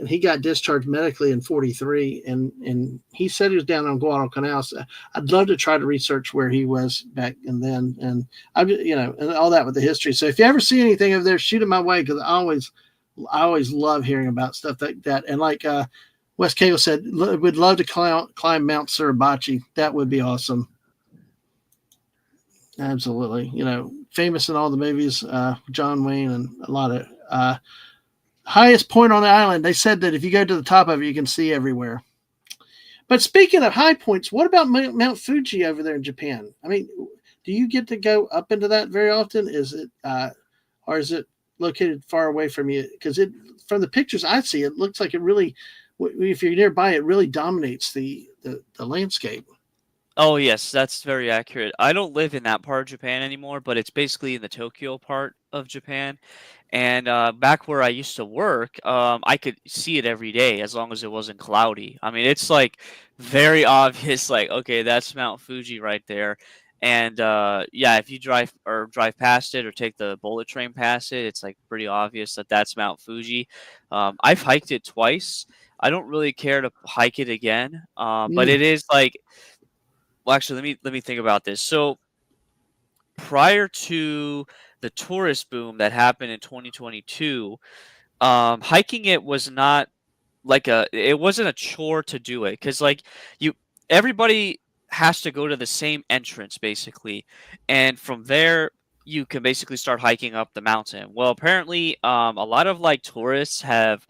He got discharged medically in '43, and he said he was down on Guadalcanal. So I'd love to try to research where he was back and then, and and all that with the history. So if you ever see anything over there, shoot it my way because I always love hearing about stuff like that. And like Wes Cagle said, would love to climb Mount Suribachi. That would be awesome. Absolutely. Famous in all the movies, John Wayne and a lot of highest point on the island. They said that if you go to the top of it, you can see everywhere. But speaking of high points, what about Mount Fuji over there in Japan? I mean, do you get to go up into that very often? Is it, or is it located far away from you? Because from the pictures I see, it looks like it really, if you're nearby, it really dominates the landscape. Oh yes, that's very accurate. I don't live in that part of Japan anymore, but it's basically in the Tokyo part of Japan. And back where I used to work, I could see it every day as long as it wasn't cloudy. I mean, it's like very obvious, like, okay, that's Mount Fuji right there. And yeah, if you drive past it or take the bullet train past it, it's like pretty obvious that that's Mount Fuji. I've hiked it twice. I don't really care to hike it again, but Mm, it is like, well, actually, let me think about this. So prior to the tourist boom that happened in 2022, hiking it was not it wasn't a chore to do it, because like you everybody has to go to the same entrance basically, and from there you can basically start hiking up the mountain. Well, apparently, a lot of like tourists have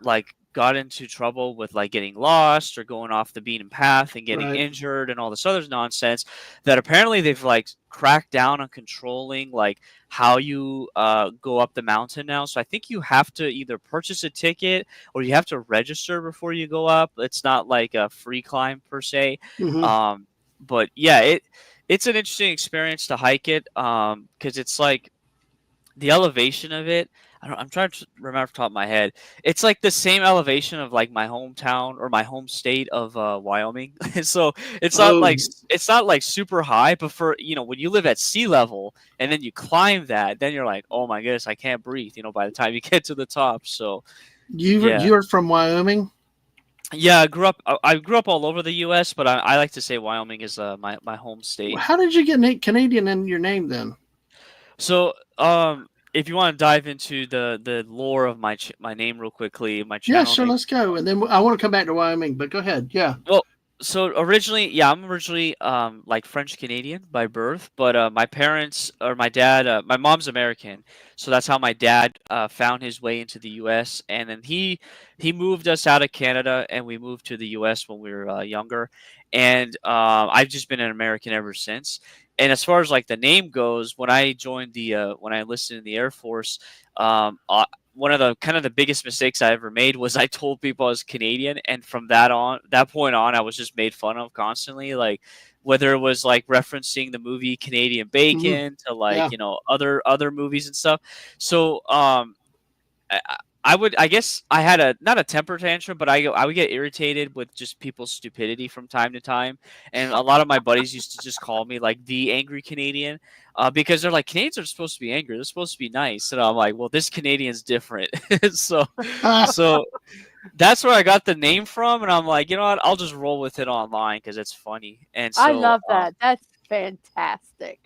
like got into trouble with like getting lost or going off the beaten path and getting Right. injured and all this other nonsense, that apparently they've like cracked down on controlling like how you go up the mountain now. So I think you have to either purchase a ticket or you have to register before you go up. It's not like a free climb per se. Mm-hmm. But yeah, it's an interesting experience to hike it, because it's like the elevation of it. I'm trying to remember off the top of my head. It's like the same elevation of like my hometown or my home state of Wyoming. So Oh, it's not like super high, but for when you live at sea level and then you climb that, then you're like, oh my goodness, I can't breathe. By the time you get to the top. So yeah, you're from Wyoming? yeah. I grew up all over the U.S., but I like to say Wyoming is my home state. How did you get Canadian in your name then? So, if you want to dive into the lore of my name real quickly, my Yeah, channel sure. name. Let's go, and then I want to come back to Wyoming. But go ahead. Yeah. Well, so originally, yeah, I'm originally like French Canadian by birth, but my parents or my dad, my mom's American, so that's how my dad found his way into the U.S. And then he moved us out of Canada, and we moved to the U.S. when we were younger, and I've just been an American ever since. And as far as like the name goes, when I joined when I enlisted in the Air Force, um, uh, one of the kind of the biggest mistakes I ever made was I told people I was Canadian, and from that point on, I was just made fun of constantly. Like whether it was like referencing the movie Canadian Mm-hmm. Bacon to like Yeah. other movies and stuff. So I, I guess I had a not a temper tantrum, but I would get irritated with just people's stupidity from time to time, and a lot of my buddies used to just call me like the angry Canadian, because they're like, Canadians are supposed to be angry, they're supposed to be nice, and I'm like, well, this Canadian's different. so so that's where I got the name from, and I'm like, you know what, I'll just roll with it online because it's funny, and I so love that. That's fantastic.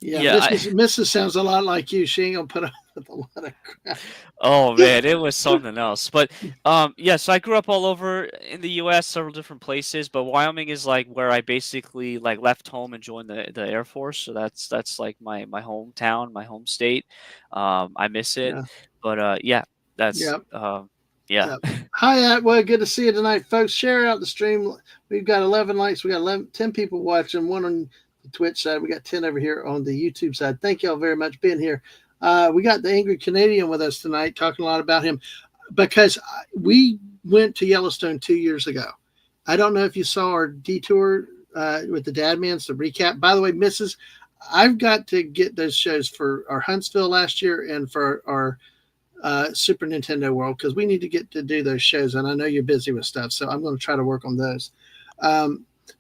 Yeah. yeah. Mrs. sounds a lot like you. She ain't gonna put up with a lot of crap. Oh man, it was something else. But yeah, so I grew up all over in the US, several different places, but Wyoming is like where I basically like left home and joined the Air Force. So that's like my hometown, my home state. I miss it. Yeah. But yeah, that's Yeah. yeah. Yeah. Hi, well, good to see you tonight, folks. Share out the stream. We've got 11 likes. We got 10 people watching, one on the Twitch side. We got 10 over here on the YouTube side. Thank y'all very much for being here. We got the Angry Canadian with us tonight, talking a lot about him because we went to Yellowstone 2 years ago. I don't know if you saw our detour with the Dadmans, the recap. By the way, Mrs., I've got to get those shows for our Huntsville last year and for our Super Nintendo World because we need to get to do those shows, and I know you're busy with stuff, so I'm going to try to work on those.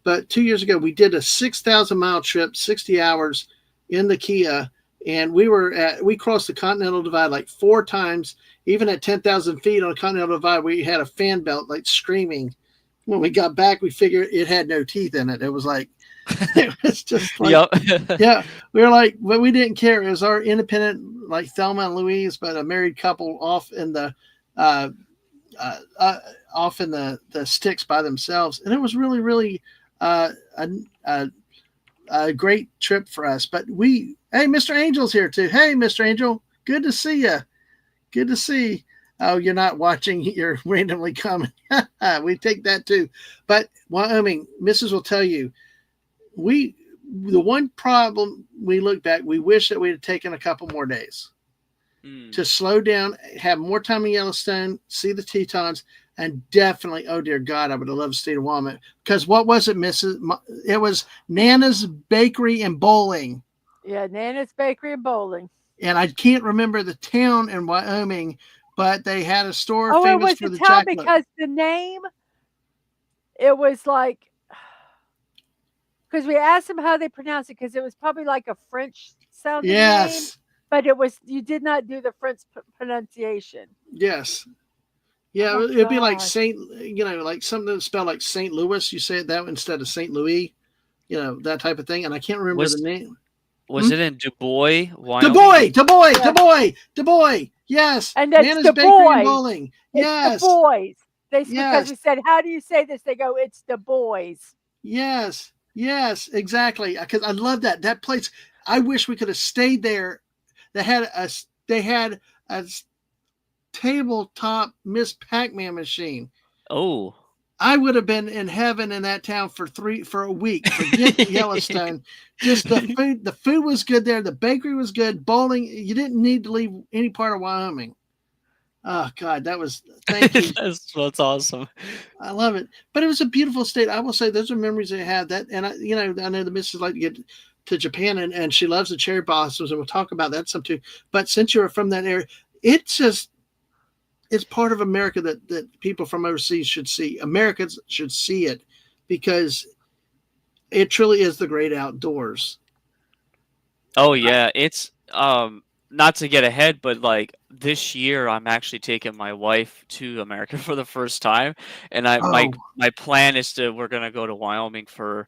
But 2 years ago, we did a 6,000-mile trip, 60 hours in the Kia, and we crossed the Continental Divide like 4 times. Even at 10,000 feet on the Continental Divide, we had a fan belt like screaming. When we got back, we figured it had no teeth in it. It was like it was just like Yep. yeah, we were like, but we didn't care. It was our independent, like Thelma and Louise, but a married couple off in the sticks by themselves, and it was really, really a great trip for us. But hey, Mr. Angel's here too. Hey, Mr. Angel, good to see you. Good to see. Oh, you're not watching. You're randomly coming. We take that too. But Wyoming, Mrs. will tell you, the one problem we look back, we wish that we had taken a couple more days to slow down, have more time in Yellowstone, see the Tetons, and definitely, oh dear God, I would have loved to stay in Wyoming. Because what was it, Mrs.? It was Nana's Bakery and Bowling. Yeah, Nana's Bakery and Bowling. And I can't remember the town in Wyoming, but they had a store Oh, it famous was for the the town jackalope. because the name, it was like, because we asked them how they pronounce it, because it was probably like a French sounding name, Yes. but you did not do the French pronunciation. Yes. Yeah, Oh my it'd be like gosh. like something spelled like St. Louis. You say it that instead of St. Louis, that type of thing. And I can't remember the name. Was it in Du Bois, Du Wyoming? Bois, Du Bois, Yeah. Du Bois, Du Bois. Yes. And that's Nana's Du Bakery Bois. and Bowling. It's Yes. the boys. Because Yes. we said, how do you say this? They go, it's the boys. Yes. Yes. Exactly. Because I love that place. I wish we could have stayed there. They had tabletop Miss Pac-Man machine. Oh. I would have been in heaven in that town for a week. Forget Yellowstone. Just the food was good there. The bakery was good. Bowling, you didn't need to leave any part of Wyoming. Oh God, thank you. That's awesome. I love it. But it was a beautiful state. I will say those are memories I had. That, and I know the missus like to get to Japan, and she loves the cherry blossoms, and we'll talk about that some too. But since you're from that area, it's part of America that people from overseas should see. Americans should see it because it truly is the great outdoors. Oh yeah, it's not to get ahead, but like this year I'm actually taking my wife to America for the first time, and my plan is we're gonna go to Wyoming for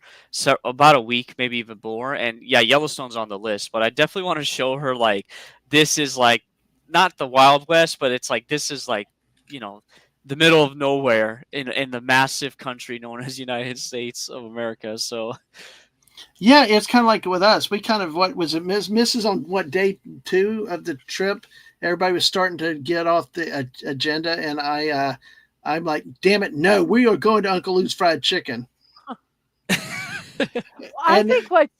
about a week, maybe even more. And yeah, Yellowstone's on the list, but I definitely want to show her like this is like not the Wild West, but it's like this is like, you know, the middle of nowhere in the massive country known as United States of America. So yeah, it's kind of like with us. We kind of, what was it, Mrs. on what, day 2 of the trip? Everybody was starting to get off the agenda, and I'm like, damn it, no, we are going to Uncle Lou's Fried Chicken. I think what.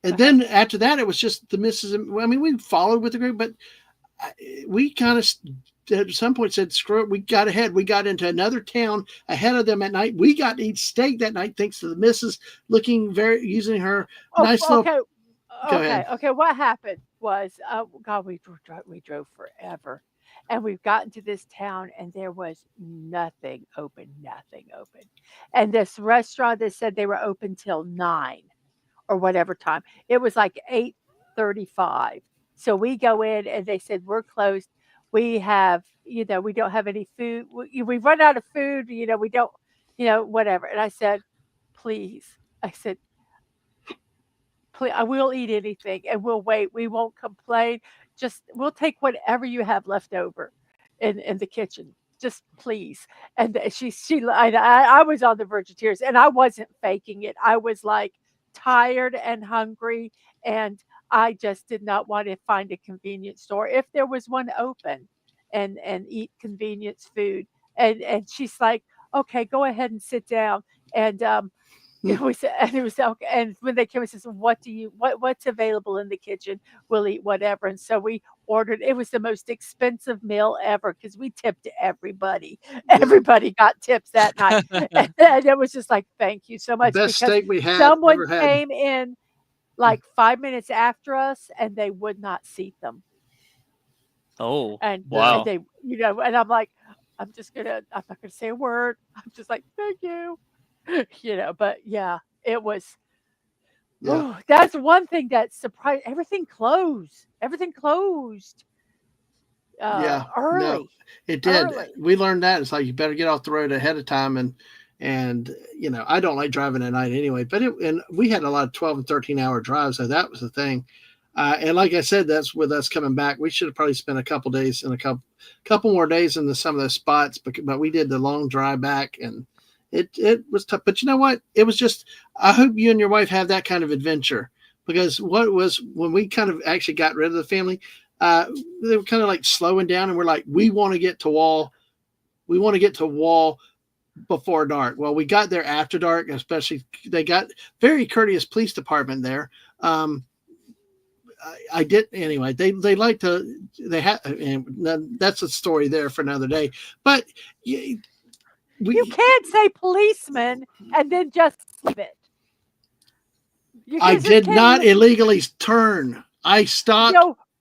And then after that, it was just the missus. I mean, we followed with the group, but we kind of at some point said, screw it. We got ahead. We got into another town ahead of them at night. We got to eat steak that night, thanks to the missus using her nice little. Okay. What happened was, God, we drove forever, and we've gotten to this town, and there was nothing open. And this restaurant, they said they were open till 9 or whatever time. It was like 8:35. So we go in, and they said, we're closed. We have, we don't have any food. We run out of food. We don't, whatever. And I said, please. I said, please, I will eat anything, and we'll wait. We won't complain. Just, we'll take whatever you have left over in the kitchen. Just please. And I was on the verge of tears, and I wasn't faking it. I was like tired and hungry, and I just did not want to find a convenience store if there was one open, and eat convenience food. And she's like, okay, go ahead and sit down. And it was okay. And when they came, I said, so what's available in the kitchen? We'll eat whatever. And so we ordered. It was the most expensive meal ever because we tipped everybody. Everybody got tips that night. And it was just like, thank you so much. Best steak we had. Someone came in like 5 minutes after us, and they would not seat them. Oh, and wow. they, and I'm like, I'm not gonna say a word. I'm just like, thank you. But yeah, it was. Yeah. That's one thing that surprised. Everything closed. Yeah, Early. no, it did. Early. We learned that it's like you better get off the road ahead of time, and I don't like driving at night anyway. But and we had a lot of 12 and 13-hour drives, so that was the thing. And like I said, that's with us coming back. We should have probably spent a couple days and a couple more days in some of those spots, but we did the long drive back, and it was tough. But you know what? It was just. I hope you and your wife have that kind of adventure, because when we kind of actually got rid of the family. They were kind of like slowing down, and we're like, we want to get to Wall before dark. Well, we got there after dark, especially they got very courteous police department there. I did anyway. They like to, they have, and that's a story there for another day. But you can't say policeman and then just leave it. I did not illegally turn. I stopped.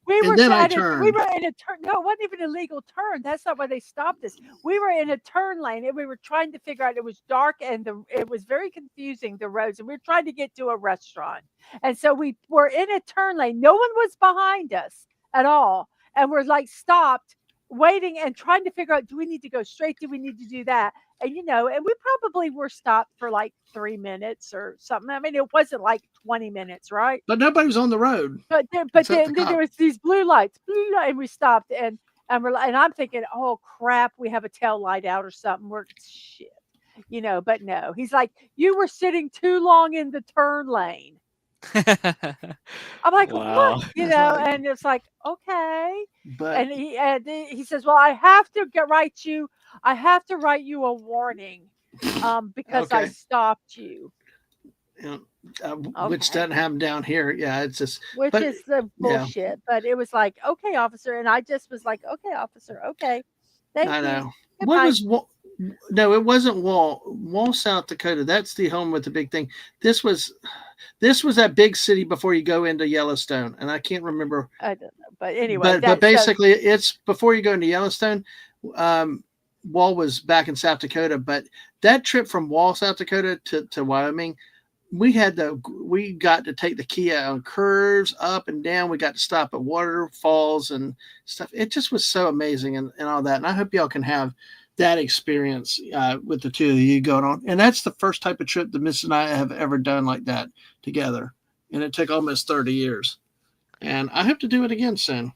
And then I turned. We were in a turn. No, it wasn't even an illegal turn. That's not why they stopped us. We were in a turn lane, and we were trying to figure out. It was dark, and it was very confusing, the roads. And we were trying to get to a restaurant, and so we were in a turn lane. No one was behind us at all, and we're like stopped, waiting and trying to figure out: do we need to go straight? Do we need to do that? And and we probably were stopped for like 3 minutes or something. I mean, it wasn't like 20 minutes, right? But nobody was on the road. But then there was these blue lights, and we stopped, and I'm thinking, oh crap, we have a tail light out or something. We're shit, But no, he's like, you were sitting too long in the turn lane. I'm like, Wow. what? It's like, And it's like, okay. but And he says, well, I have to write you. I have to write you a warning, because I okay. stopped you. You know, which Okay, doesn't happen down here. Yeah, it's just, which but is the yeah, bullshit. But it was like, okay, officer, and I just was like, okay, officer, okay, thank I you, know. What goodbye. was no, it wasn't Wall, South Dakota. That's the home with the big thing. This was this was that big city before you go into Yellowstone, and I can't remember. I don't know, but anyway, But that so basically, it's before you go into Yellowstone. Um, Wall was back in South Dakota, but that trip from Wall, South Dakota to Wyoming, we got to take the Kia on curves up and down. We got to stop at waterfalls and stuff. It just was so amazing and all that. And I hope y'all can have that experience with the two of you going on. And that's the first type of trip that Miss and I have ever done like that together. And it took almost 30 years. And I hope to do it again soon.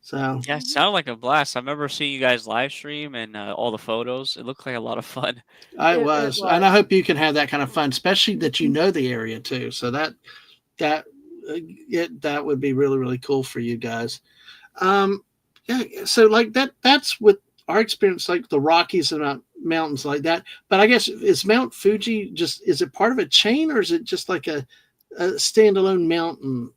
So Yeah, it mhm. sounded like a blast. I remember seeing you guys live stream and all the photos. It looked like a lot of fun. I It was, and I was. hope you can have that kind of fun, especially that you know the area too. So that that would be really really cool for you guys. Um, yeah, so like that's with our experience, like the Rockies and mountains like that. But I guess is Mount Fuji just is it part of a chain or is it just like a standalone mountain?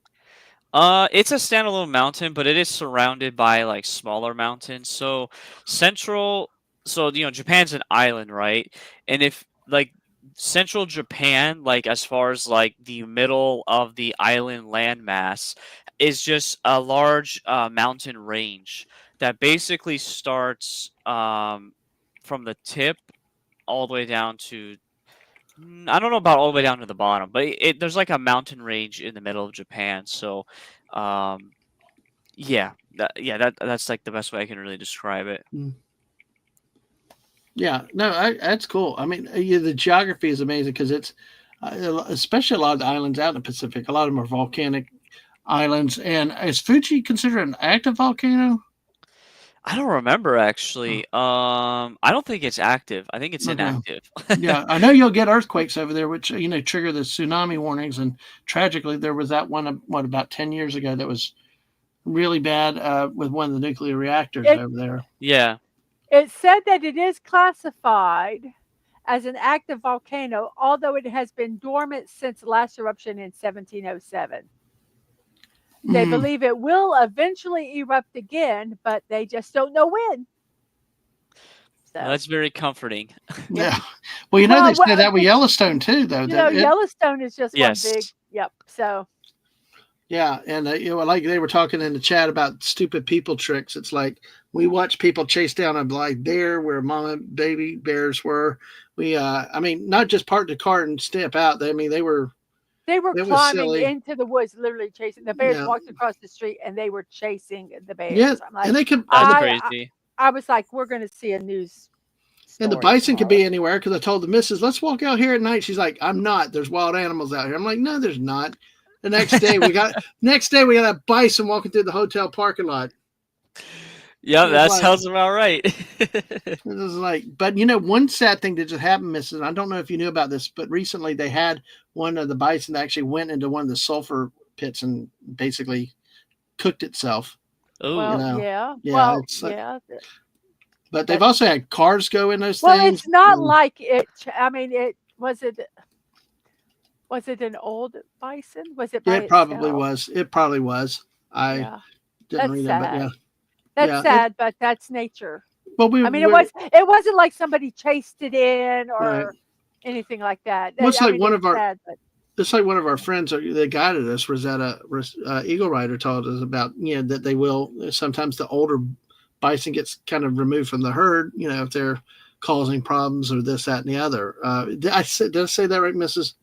It's a standalone mountain, but it is surrounded by like smaller mountains. So central, so Japan's an island, right? And if like central Japan, like as far as like the middle of the island landmass, is just a large mountain range that basically starts from the tip all the way down to I don't know about all the way down to the bottom, but there's like a mountain range in the middle of Japan. So, um, that's like the best way I can really describe it. Mm. Yeah, no, that's cool. I mean, yeah, the geography is amazing because it's especially a lot of the islands out in the Pacific. A lot of them are volcanic islands. And is Fuji considered an active volcano? I don't remember Oh, actually. I don't think it's active. I think it's okay. inactive. Yeah, I know you'll get earthquakes over there, which trigger the tsunami warnings. And tragically, there was that one what about 10 years ago that was really bad with one of the nuclear reactors It over there. Yeah. it said that it is classified as an active volcano, although it has been dormant since last eruption in 1707. They Mm, believe it will eventually erupt again, but they just don't know when. Well, So, that's very comforting. yep. yeah. Well, they say Well, that with Yellowstone too, though. That it Yellowstone is just one big, Yes. yep. So, Yeah, and like they were talking in the chat about stupid people tricks. It's like we watch people chase down a black bear where mama and baby bears were. I mean, not just park the car and step out. I mean, they were it was climbing silly. into the woods, literally chasing the bears. Yeah, Walked across the street and they were chasing the yeah, bears. I'm and like, they could, That's I, crazy. I was like, we're going to see a news and the story bison could tomorrow. be anywhere because I told the missus, let's walk out here at night. She's like, I'm not. There's wild animals out here. I'm like, no, there's not. The next day we got a bison walking through the hotel parking lot. Yeah, It's that like sounds about right. This is like, but one sad thing that just happened, Mrs. I don't know if you knew about this, but recently they had one of the bison that actually went into one of the sulfur pits and basically cooked itself. You Oh, Well, know, yeah. yeah, Well, it's. yeah. But they've That's also had cars go in those well. things. It's not And like it. I mean, it was it. Was it an old bison? Was it by it probably itself? was. It probably was. I Yeah. didn't That's read that, but yeah, sad. That's yeah. It. sad, but that's nature. Well, I mean, it wasn't like somebody chased it in right. or anything like that. What's I like mean, one it's of our sad, but It's like one of our friends that guided us was that Eagle Rider told us about that they will sometimes the older bison gets kind of removed from the herd if they're causing problems or this that and the other. Did I say that right, Mrs.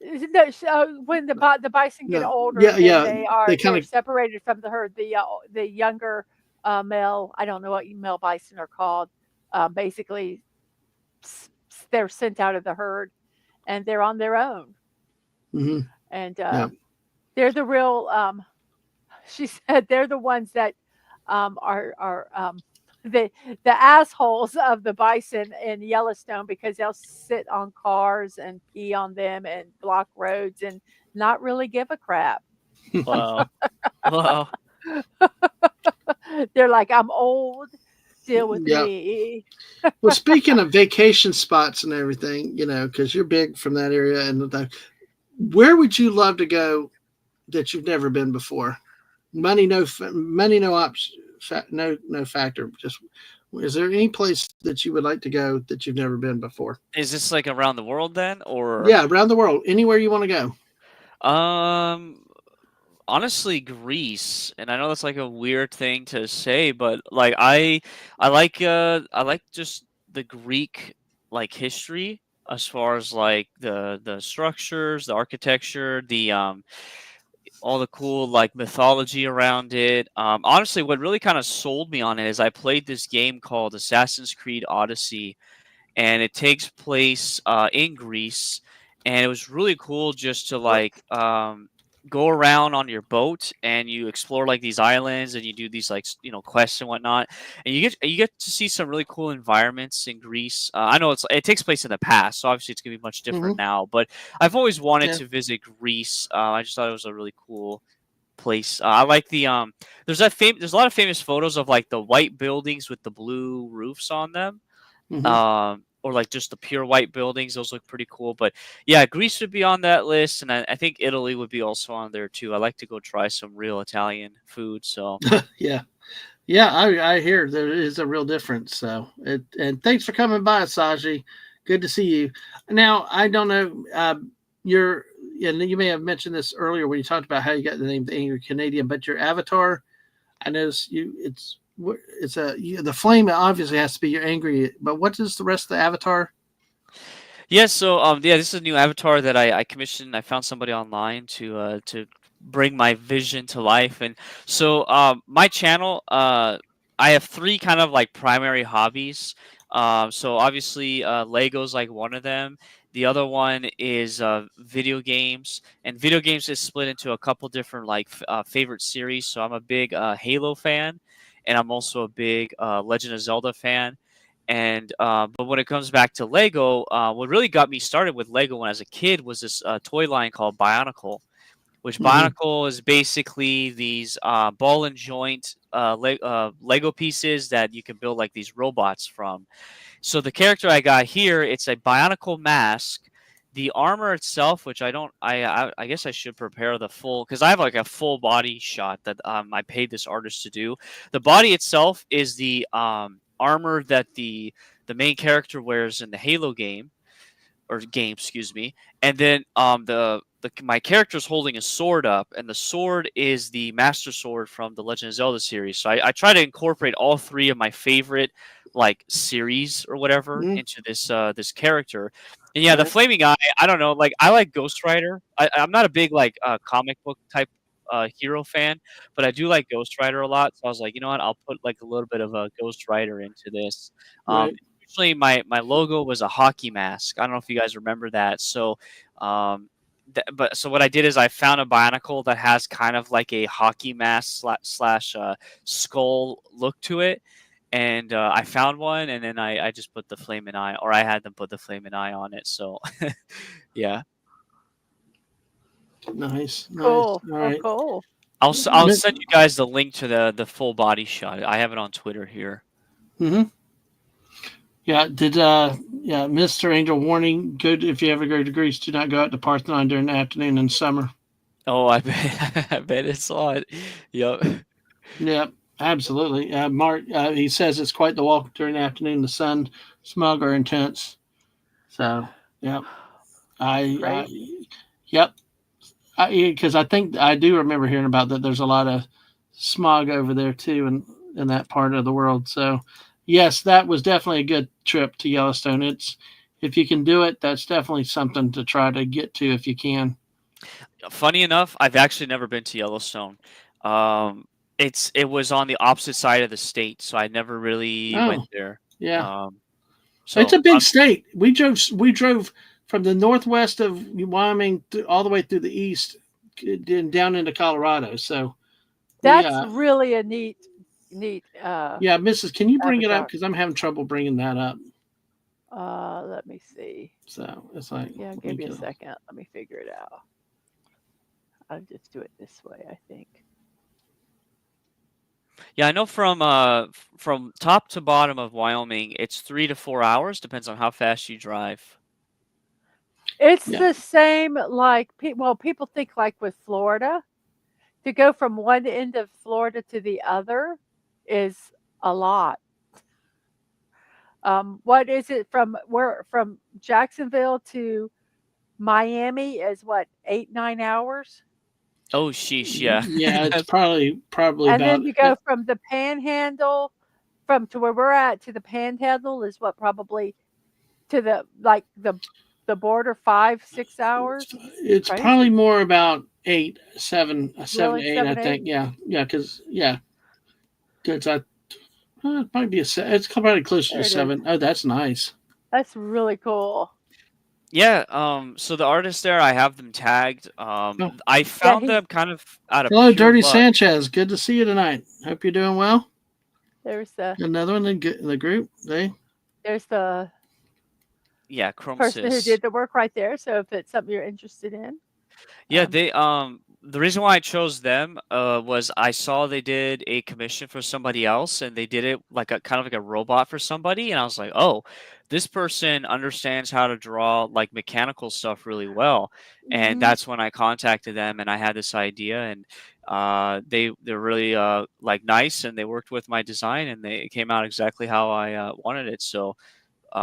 no, so when the bison get No, older, yeah, then yeah. They kind they're of separated from the herd. The younger male, I don't know what male bison are called. Basically, they're sent out of the herd, and they're on their own. hmm And yeah. they're the real. She said they're the ones that are the assholes of the bison in Yellowstone because they'll sit on cars and pee on them and block roads and not really give a crap. Wow. Wow. They're like, I'm old. Deal with Yeah. me. Well, speaking of vacation spots and everything, because you're big from that area, where would you love to go that you've never been before? Money, no ops, no factor. Just, is there any place that you would like to go that you've never been before? Is this like around the world then, or? Yeah, around the world, anywhere you want to go. Honestly, Greece, and I know that's like a weird thing to say, but like I like just the Greek like history as far as like the structures, the architecture, the all the cool like mythology around it. Honestly, what really kind of sold me on it is I played this game called Assassin's Creed Odyssey, and it takes place in Greece, and it was really cool just to like go around on your boat and you explore like these islands and you do these like quests and whatnot, and you get to see some really cool environments in Greece. I know it takes place in the past, so obviously it's gonna be much different Mm-hmm. now, but I've always wanted Yeah. to visit Greece. I just thought it was a really cool place. I like the there's a lot of famous photos of like the white buildings with the blue roofs on them, Mm-hmm. or like just the pure white buildings. Those look pretty cool. But yeah, Greece would be on that list, and I think Italy would be also on there too. I like to go try some real Italian food. So Yeah. Yeah, I hear there is a real difference. So, and thanks for coming by, Saji. Good to see you. Now, I don't know, you're, and you may have mentioned this earlier when you talked about how you got the name the Angry Canadian, but your avatar, I noticed the flame obviously has to be your angry, but what is the rest of the avatar? yeah, yeah, this is a new avatar that I commissioned. I found somebody online to bring my vision to life, and so my channel, I have three kind of like primary hobbies. So obviously, Lego's like one of them. The other one is video games, and video games is split into a couple different like favorite series. So I'm a big Halo fan, and I'm also a big Legend of Zelda fan. And but when it comes back to Lego, what really got me started with Lego when I was a kid was this toy line called Bionicle, which Mm-hmm. Bionicle is basically these ball and joint Lego pieces that you can build like these robots from. So the character I got here, it's a Bionicle mask. The armor itself, which I don't, I guess I should prepare the full, because I have like a full body shot that I paid this artist to do. The body itself is the armor that the main character wears in the Halo game, excuse me. And then my character's holding a sword up, and the sword is the Master Sword from the Legend of Zelda series. So I try to incorporate all three of my favorite like series or whatever Mm-hmm. into this character. And yeah, the Right. flaming eye, I don't know, like I like Ghost Rider. I'm not a big like comic book type hero fan, but I do like Ghost Rider a lot. So I was like, you know what, I'll put like a little bit of a Ghost Rider into this. Right. Originally my logo was a hockey mask. I don't know if you guys remember that. So but so what I did is I found a Bionicle that has kind of like a hockey mask slash skull look to it, and I found one, and then I just put the flaming eye, or I had them put the flaming eye on it. So yeah, Nice. Nice. Cool. All Oh, right. cool. I'll send you guys the link to the full body shot. I have it on Twitter here. Mm-hmm. Yeah, yeah, Mr. Angel warning, good if you ever go to Greece, do not go out to Parthenon during the afternoon in summer. Oh, I bet I bet it's on. Yep. Yeah, absolutely. Mark, he says it's quite the walk during the afternoon. The sun, smog are intense. So, yeah, I Crazy. yep, because I think I do remember hearing about that. There's a lot of smog over there too, in that part of the world. So, yes, that was definitely a good trip to Yellowstone. It's if you can do it, that's definitely something to try to get to if you can. Funny enough, I've actually never been to Yellowstone. It was on the opposite side of the state, so I never really went Oh, there. yeah. Um, It's so a big state. We drove from the northwest of Wyoming all the way through the east and down into Colorado. So we That's really a neat yeah, Mrs. Can you bring it up avatar. because I'm having trouble bringing that up. Let me see. So it's like Yeah, let me give me a get second. Let me figure it out. I'll just do it this way, I think. Yeah, I know from top to bottom of Wyoming, it's 3 to 4 hours. Depends on how fast you drive. It's Yeah. the same like well, people think like with Florida, to go from one end of Florida to the other is a lot. What is it from Jacksonville to Miami is what 8 9 hours, Oh, sheesh, yeah. Yeah, it's That's probably and about then you go from the Panhandle from to where we're at to the Panhandle is what probably to the like the border 5 6 hours. it's probably Crazy, more about 7 to really 8, I 7 8. think. Yeah, because it might be it's probably closer to There it is. 7. Oh, that's nice. That's really cool. Yeah, so the artists there, I have them tagged. Oh, I Yeah, found he's them kind of out of hello, pure Dirty luck. Sanchez. Good to see you tonight. Hope you're doing well. there's the Another one in the group. there's the Yeah, person who Chromesis. did the work right there. So if it's something you're interested in, Yeah, um, they the reason why I chose them was I saw they did a commission for somebody else and they did it like a kind of like a robot for somebody and I was like, "Oh, this person understands how to draw like mechanical stuff really well." And mhm. that's when I contacted them and I had this idea and they're really like nice and they worked with my design and it came out exactly how I wanted it. So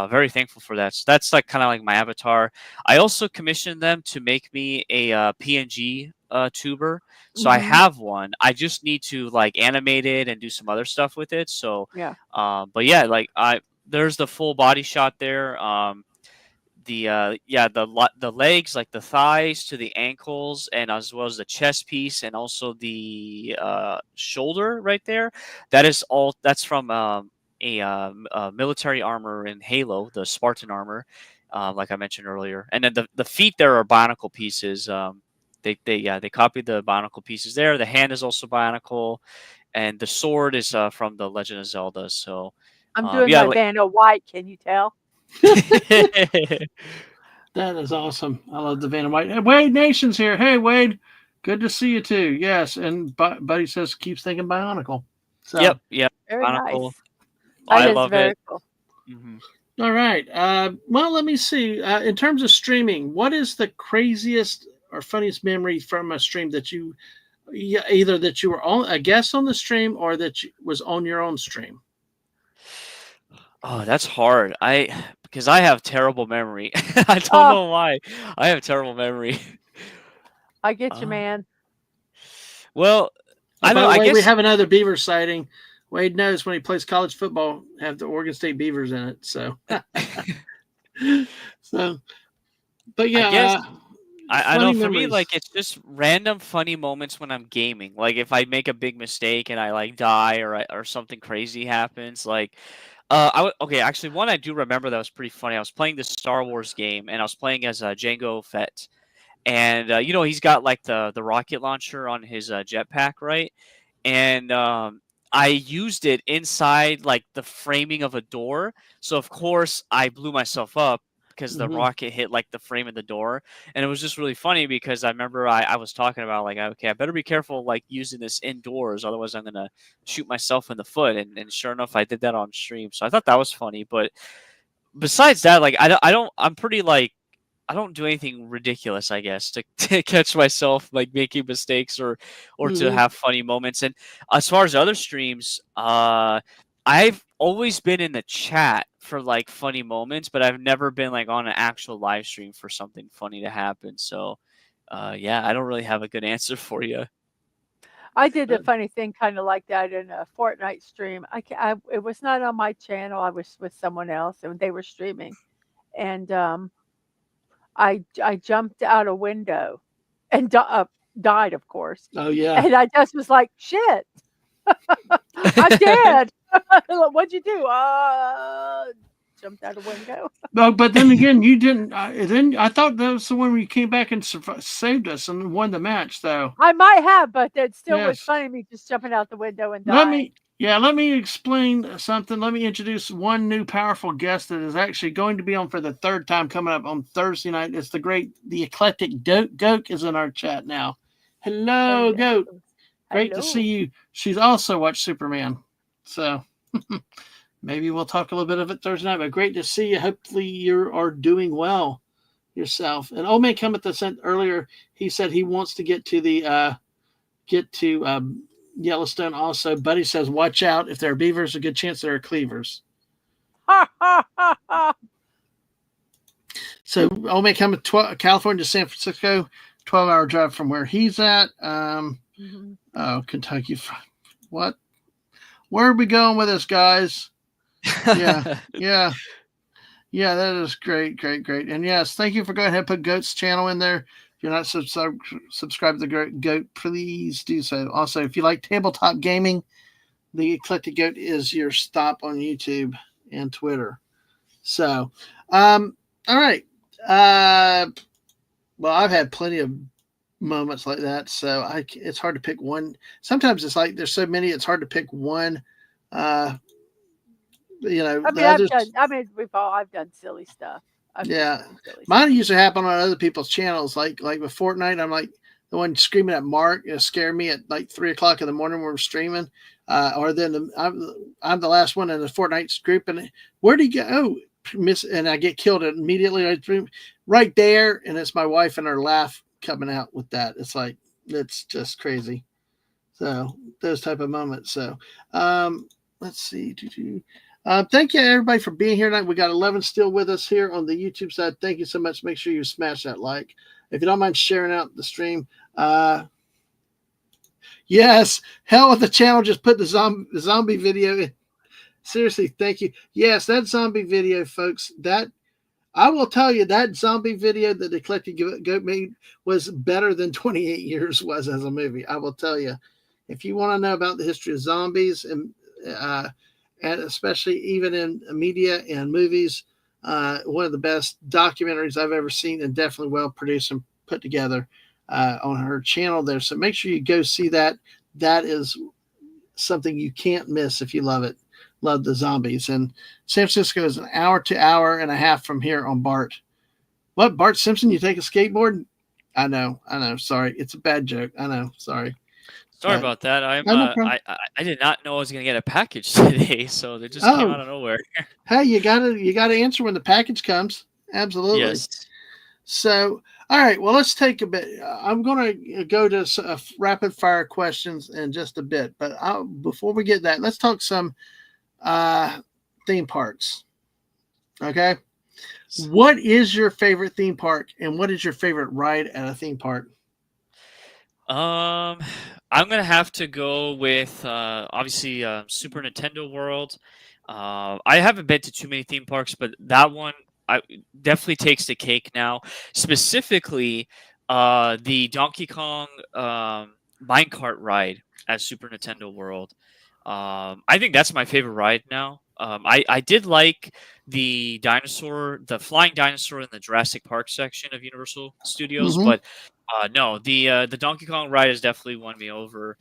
very thankful for that. So that's like kind of like my avatar. I also commissioned them to make me a PNG tuber. So I Mhm. have one. I just need to like animate it and do some other stuff with it. So, Yeah. but yeah, like there's the full body shot there. The legs, like the thighs to the ankles, and as well as the chest piece, and also the shoulder right there. That is all. That's from military armor in Halo, the Spartan armor, like I mentioned earlier. And then the feet there are bionicle pieces. They copied the bionicle pieces there. The hand is also bionicle, and the sword is from the Legend of Zelda. So, I'm doing yeah, my like Vanna White. Can you tell? That is awesome. I love the Van White. Hey, Wade Nation's here. Hey, Wade. Good to see you too. Yes, and Buddy says keeps thinking Bionicle. yep, So, yeah, Very bionicle. nice. That I is love it. very cool. Hmm. all right. Well, let me see. In terms of streaming, what is the craziest or funniest memory from a stream that either that you were on a guest on the stream or that was on your own stream? Oh, that's hard. Because I have terrible memory. I don't Oh, know why. I have terrible memory. I get you, Uh, man. well, Oh, I don't by know. the I way, we guess. have another Beaver sighting. Wade knows when he plays college football, have the Oregon State Beavers in it. So, so, but I yeah, guess. I know funny for me, memories. like it's just random funny moments when I'm gaming. Like if I make a big mistake and I like die or something crazy happens. Like, okay. Actually, one I do remember that was pretty funny. I was playing this Star Wars game and I was playing as Jango Fett. And he's got like the rocket launcher on his jetpack, right? And I used it inside like the framing of a door. So of course I blew myself up because the Hmm. rocket hit like the frame of the door. And it was just really funny because I remember I was talking about like, okay, I better be careful like using this indoors, otherwise I'm gonna shoot myself in the foot. And sure enough, I did that on stream. So I thought that was funny. But besides that, like I'm pretty like I don't do anything ridiculous, I guess, to, to catch myself like making mistakes or to Hmm. have funny moments. And as far as other streams, I've always been in the chat for like funny moments, but I've never been like on an actual live stream for something funny to happen. So, yeah, I don't really have a good answer for you. I did a funny thing kind of like that in a Fortnite stream. It was not on my channel. I was with someone else and they were streaming. And I jumped out a window and died, of course. Oh yeah. And I just was like, shit, I'm dead. What'd you do? Jumped out a window. But then again, you didn't. Then I thought that was the one where you came back and saved us and won the match, though. I might have, but it still was Yes. funny me just jumping out the window and Let dying. me. Yeah, let me explain something. Let me introduce one new powerful guest that is actually going to be on for the third time coming up on Thursday night. It's the eclectic Goke is in our chat now. Hello, Goat. Great to Hello. see you. She's also watched Superman. So maybe we'll talk a little bit of it Thursday night, but great to see you. Hopefully you are doing well yourself. And Old Man Cometh sent earlier, he said he wants to get to the Yellowstone also. Buddy says, watch out. If there are beavers, a good chance there are cleavers. So Old Man Cometh, California to San Francisco, 12-hour drive from where he's at. Oh, Kentucky. What? Where are we going with this, guys? Yeah. That is great. And yes, thank you for going ahead and put Goat's channel in there. If you're not subscribed to the Goat, please do so. Also, if you like tabletop gaming, the Eclectic Goat is your stop on YouTube and Twitter. So, all right. Well, I've had plenty of moments like that, so it's hard to pick one. Sometimes it's like there's so many, it's hard to pick one. I've done silly stuff. Mine usually happen on other people's channels, like with Fortnite. I'm like the one screaming at Mark, scare me at like 3:00 in the morning when we're streaming, or then I'm the last one in the Fortnite group, and where'd he go? Oh, miss, and I get killed immediately. Right there, and it's my wife and her laugh coming out with that. It's like, it's just crazy. So those type of moments. So let's see. Thank you everybody for being here tonight. We got 11 still with us here on the YouTube side. Thank you so much. Make sure you smash that like. If you don't mind sharing out the stream. Yes, hell with the channel. Just put the zombie video in. Seriously, thank you. Yes, that zombie video, folks. That I will tell you, that zombie video that the Eclectic Goat made was better than 28 Years was as a movie. I will tell you. If you want to know about the history of zombies and especially even in media and movies, one of the best documentaries I've ever seen, and definitely well produced and put together on her channel there. So make sure you go see that. That is something you can't miss if you love it. Love the zombies. And San Francisco is an hour to hour and a half from here on Bart. What, Bart Simpson? You take a skateboard? I know. Sorry, it's a bad joke. I know. Sorry about that. I did not know I was going to get a package today, so they just came out of nowhere. Hey, you gotta answer when the package comes. Absolutely. Yes. So, all right. Well, let's take a bit. I'm going to go to rapid fire questions in just a bit, but before we get that, let's talk some theme parks. Okay. What is your favorite theme park, and what is your favorite ride at a theme park? I'm gonna have to go with obviously Super Nintendo World. I haven't been to too many theme parks, but that one definitely takes the cake now. Specifically, the Donkey Kong minecart ride at Super Nintendo World. I think that's my favorite ride now. I did like the flying dinosaur in the Jurassic Park section of Universal Studios, but no, the Donkey Kong ride has definitely won me over.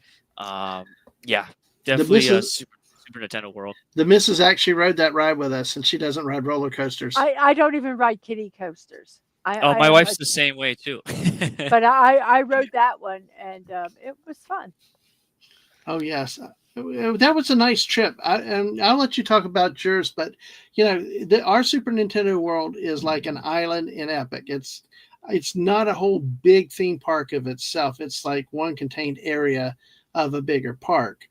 Definitely Super Nintendo World. The missus actually rode that ride with us, and she doesn't ride roller coasters. I don't even ride kiddie coasters. My wife's the same way too. But I rode that one, and it was fun. Oh yes, that was a nice trip. And I'll let you talk about yours, but our Super Nintendo World is like an island in Epic. It's not a whole big theme park of itself. It's like one contained area of a bigger park.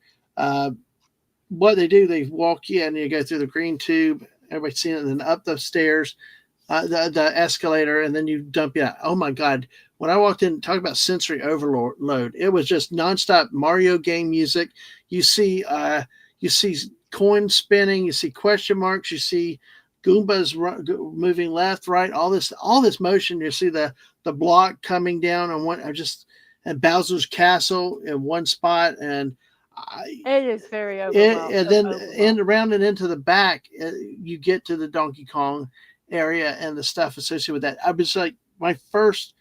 What they do, they walk you and you go through the green tube. Everybody's seen it, and then up the stairs, the escalator, and then you dump you out. Oh my God. When I walked in, talk about sensory overload. It was just nonstop Mario game music. You see coins spinning. You see question marks. You see Goombas moving left, right. All this motion. You see the block coming down on one. And Bowser's Castle in one spot, and it is very overwhelming. And then around and into the back, you get to the Donkey Kong area and the stuff associated with that. I was like, my first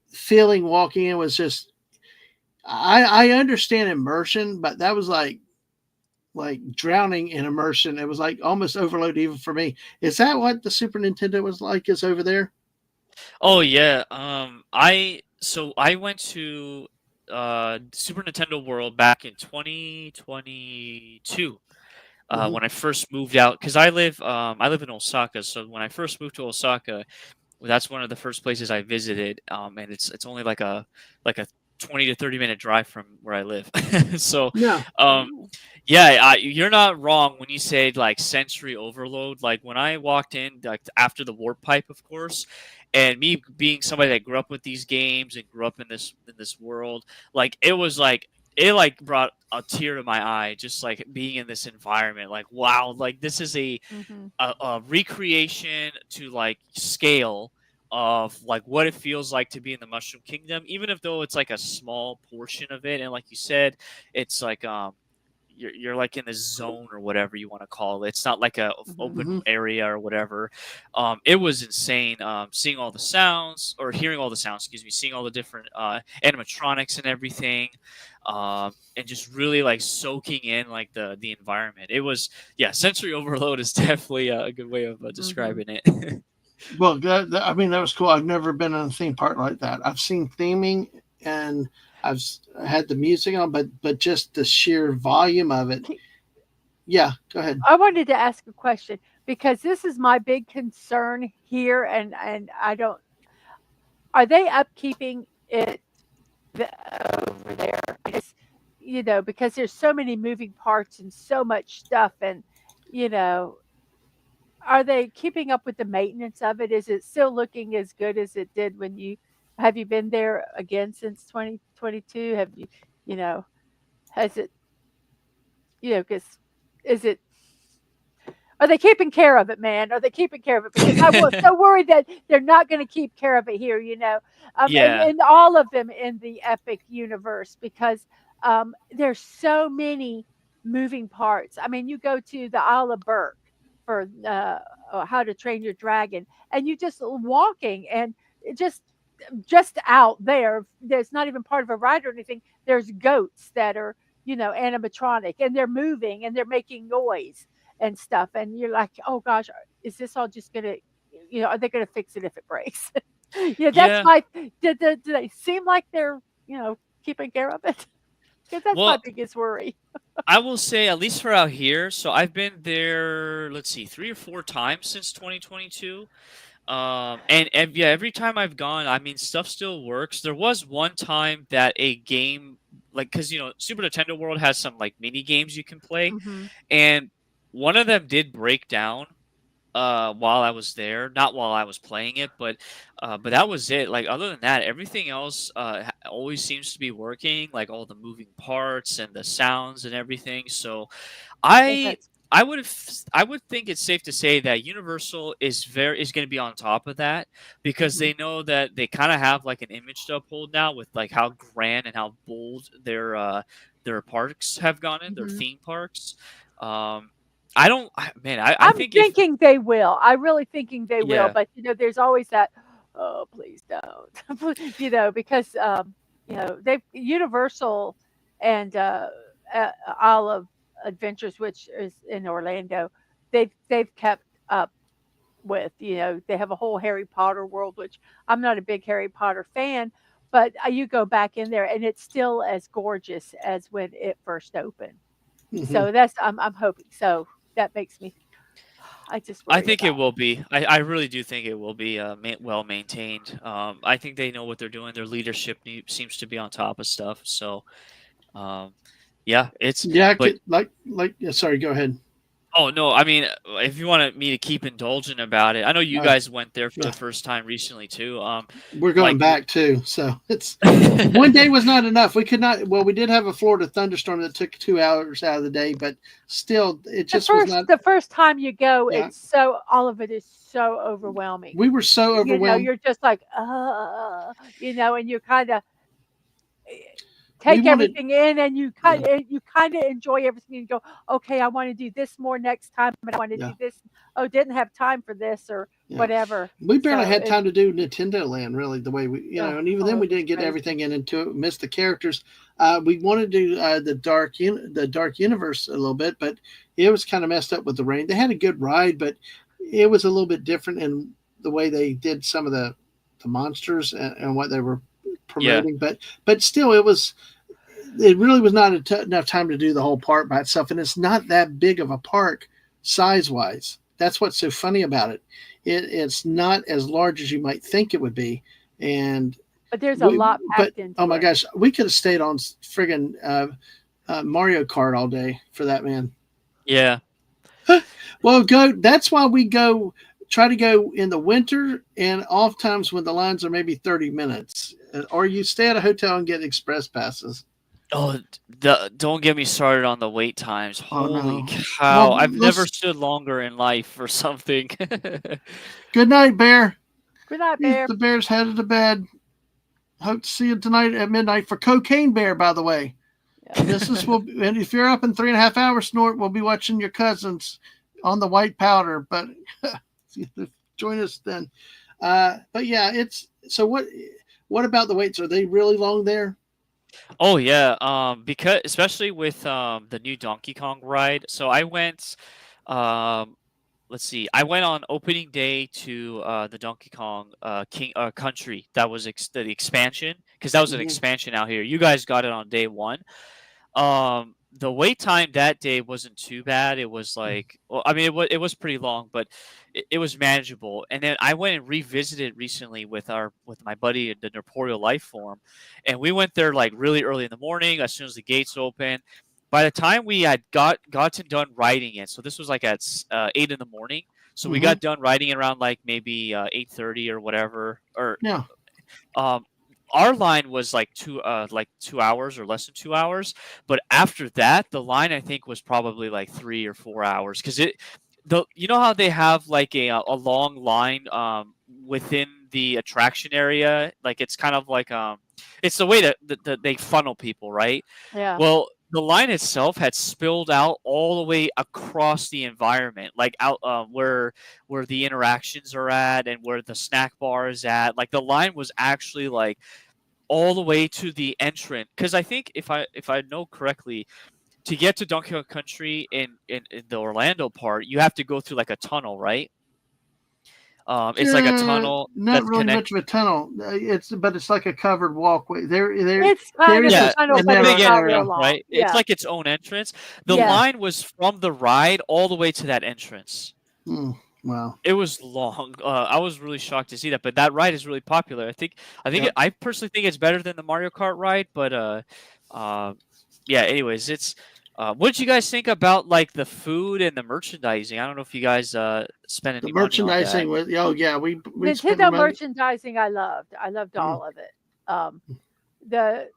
feeling walking in was just, I understand immersion, but that was like drowning in immersion. It was like almost overload even for me. Is that what the Super Nintendo was like is over there? Oh yeah. so I went to Super Nintendo World back in 2022 Hmm. when I first moved out because I live in Osaka. So when I first moved to Osaka, that's one of the first places I visited, and it's only like a 20 to 30 minute drive from where I live. So, Yeah. um, Ooh. yeah, you're not wrong when you say like sensory overload. Like when I walked in, like after the warp pipe, of course, and me being somebody that grew up with these games and grew up in this world, like it like brought a tear to my eye just like being in this environment. Like wow, like this is Mm-hmm. a recreation to like scale of like what it feels like to be in the Mushroom Kingdom, even if though it's like a small portion of it. And like you said, it's like you're like in this zone or whatever you want to call it. It's not like a Mm-hmm. open Hmm. area or whatever. It was insane. Seeing all the sounds or hearing all the sounds, excuse me, seeing all the different animatronics and everything, and just really like soaking in like the environment. It was yeah, sensory overload is definitely a good way of Mm-hmm. describing it. Well, I mean, that was cool. I've never been on a theme park like that. I've seen theming and had the music on, but just the sheer volume of it. Yeah, go ahead. I wanted to ask a question because this is my big concern here, and I don't. Are they upkeeping it over there? Because because there's so many moving parts and so much stuff, and you know, are they keeping up with the maintenance of it? Is it still looking as good as it did when you have you been there again since 2022? Have you, you know, has it, because is it are they keeping care of it, man? Are they keeping care of it? Because I was so worried that they're not going to keep care of it here, Yeah, and all of them in the Epic universe because there's so many moving parts. I mean, you go to the Isle of Burke for How to Train Your Dragon, and you just walking and it just out there. There's not even part of a ride or anything. There's goats that are animatronic, and they're moving and they're making noise and stuff. And you're like, oh gosh, is this all just gonna, are they gonna fix it if it breaks? That's yeah. my. Do they seem like they're keeping care of it? Because that's my Well, biggest worry. I will say at least for out here. So I've been there. Let's see, 3 or 4 times since 2022. And yeah, every time I've gone, I mean, stuff still works. There was one time that a game, like, because Super Nintendo World has some like mini games you can play, Hmm. and one of them did break down while I was there, not while I was playing it, but that was it. Like other than that, everything else always seems to be working, like all the moving parts and the sounds and everything. So Well, I that's. I would think it's safe to say that Universal is going to be on top of that because Hmm. they know that they kind of have like an image to uphold now with like how grand and how bold their parks have gone in their Hmm. theme parks. Um, I don't man, I I'm think if thinking they will. I really thinking they will, yeah. but there's always that. Oh, please don't. Because they Universal and Isle of Adventures, which is in Orlando, they've kept up with. They have a whole Harry Potter world, which I'm not a big Harry Potter fan, but you go back in there and it's still as gorgeous as when it first opened. Hmm. So I'm hoping so. That makes me I just I worry think it about. will be. I really do think it will be well maintained. I think they know what they're doing. Their leadership seems to be on top of stuff. So, um, yeah, it's. Yeah, I But could like. Yeah, sorry, go ahead. oh no, I mean, if you wanted me to keep indulgent about it, I know you Uh, guys went there for the yeah, first time recently too. we're going Like, back too. So it's one day was not enough. We could not. Well, we did have a Florida thunderstorm that took 2 hours out of the day, but still, it The just was first not. the first time you go, Yeah, it's so all of it is so overwhelming. we were so overwhelmed. You're just like, and you kinda We take wanted. everything in and Yeah, you kinda enjoy everything and go, "Okay, I wanna do this more next time, and I wanna yeah, do this. Oh, didn't have time for this," or yeah. whatever. We barely So had it time to do Nintendo Land, really, the way and even then oh, we it was didn't get crazy. everything in into it. Missed the characters. We wanted to do the Dark Universe a little bit, but it was kind of messed up with the rain. They had a good ride, but it was a little bit different in the way they did some of the monsters and what they were promoting, but still, it really was not enough time to do the whole park by itself, and it's not that big of a park size wise. That's what's so funny about it. It's not as large as you might think it would be, and But there's a lot packed into oh my it. gosh, we could have stayed on friggin' Mario Kart all day for that, man. Yeah. Well, that's why we try to go in the winter and off times when the lines are maybe 30 minutes, or you stay at a hotel and get express passes. Oh, don't get me started on the wait times. Oh Holy no. cow. Well, I've never stood longer in life for something. good night, Bear. Good night, Bear. The Bear's headed to bed. Hope to see you tonight at midnight for Cocaine Bear, by the way. Yeah. And if you're up in 3.5 hours, Snort, we'll be watching your cousins on the white powder, but join us then. But yeah, so what about the waits? Are they really long there? Oh yeah, because especially with the new Donkey Kong ride. So I went let's see. I went on opening day to the Donkey Kong Country. That was the expansion, because that was an Mhm. expansion out here. You guys got it on day 1. The wait time that day wasn't too bad. It was like, well, I mean, it was pretty long, but it was manageable. And then I went and revisited recently with my buddy at the Norporeal Life Form, and we went there like really early in the morning as soon as the gates opened. By the time we had gotten done riding it, so this was like at 8 in the morning. So we got done riding it around like maybe 8:30 or whatever. Or Yeah. Our line was like 2 hours or less than 2 hours, but after that, the line I think was probably like 3 or 4 hours, because you know how they have like a long line within the attraction area, like it's kind of like it's the way that they funnel people, right? Yeah. Well, the line itself had spilled out all the way across the environment, like out where the interactions are at and where the snack bar is at. Like the line was actually like all the way to the entrance. Because I think if I know correctly, to get to Donkey Kong Country in the Orlando part, you have to go through like a tunnel, right? It's like a tunnel Not that's really much of a tunnel. But it's like a covered walkway. It's kind of a tunnel, but it's not real long. right? Yeah. It's like its own entrance. The Yeah. line was from the ride all the way to that entrance. Wow. It was long. I was really shocked to see that, but that ride is really popular. I personally think it's better than the Mario Kart ride, but yeah. Anyways, it's. What did you guys think about like the food and the merchandising? I don't know if you guys spent any The money merchandising on that. was we spent Nintendo money. merchandising I loved all of it. The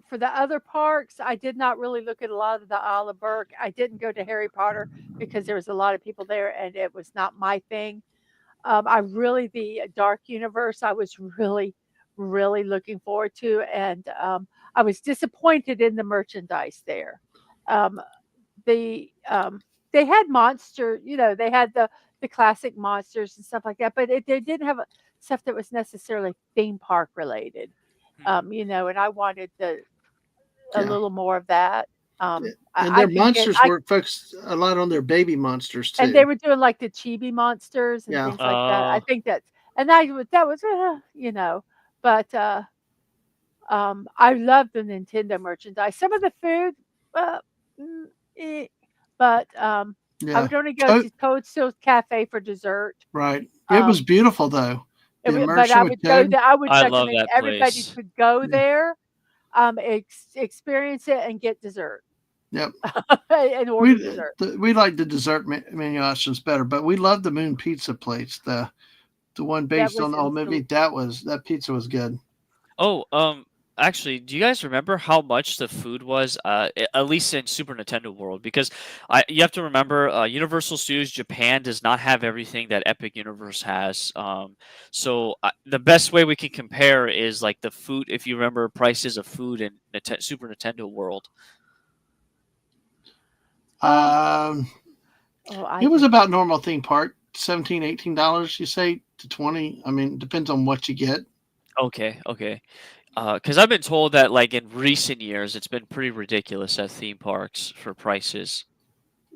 for the other parks, I did not really look at a lot of the Isle of Berk. I didn't go to Harry Potter because there was a lot of people there and it was not my thing. The Dark Universe I was really, really looking forward to, and I was disappointed in the merchandise there. Um, they had monster, they had the classic monsters and stuff like that, but they didn't have stuff that was necessarily theme park related. And I wanted a Yeah. little more of that. And I their could monsters were focused a lot on their baby monsters too. and they were doing like the chibi monsters and Yeah. things like that. I think that was but I love the Nintendo merchandise. Some of the food, uh, but I Yeah. would only go to Toadstool Cafe for dessert. Right. It was beautiful though. The But immersion I with would go Toad. there. I would I love recommend that everybody place. to go Yeah. there, experience it, and get dessert. Yep. And order dessert. We like the dessert menu options better, but we love the Moon Pizza place. The one based on the old movie. That pizza was good. Oh, actually, do you guys remember how much the food was? At least in Super Nintendo World, because you have to remember, Universal Studios Japan does not have everything that Epic Universe has. So the best way we can compare is like the food. If you remember prices of food in Super Nintendo World. It was about normal theme park, $17, $18. You say to 20. I mean, it depends on what you get. Okay. Because I've been told that like in recent years, it's been pretty ridiculous at theme parks for prices.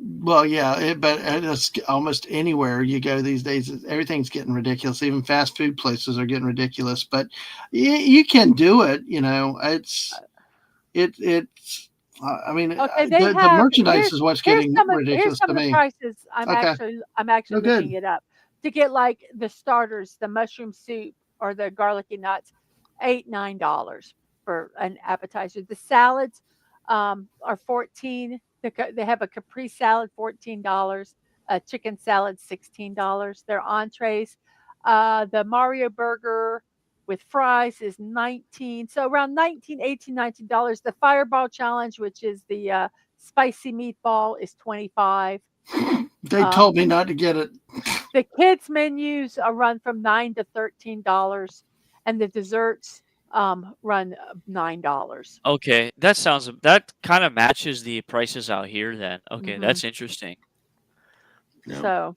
Well, yeah, but it's almost anywhere you go these days, everything's getting ridiculous. Even fast food places are getting ridiculous. But you can do it. It's. I mean, Okay, they the have merchandise is what's getting here's ridiculous some to of the me. prices. Okay, I'm actually no looking good. it up to get like the starters, the mushroom soup or the garlicky nuts, $8-9 for an appetizer. The salads are 14. They have a Capri salad, $14. A chicken salad, $16. Their entrees, the Mario burger with fries is 19, so around 19, 18, $19. The fireball challenge, which is the spicy meatball, is 25. They um, told me not to get it. the kids menus are run from $9 to $13, and the desserts run $9. Okay, that kind of matches the prices out here then. Okay, Hmm. that's interesting. No, So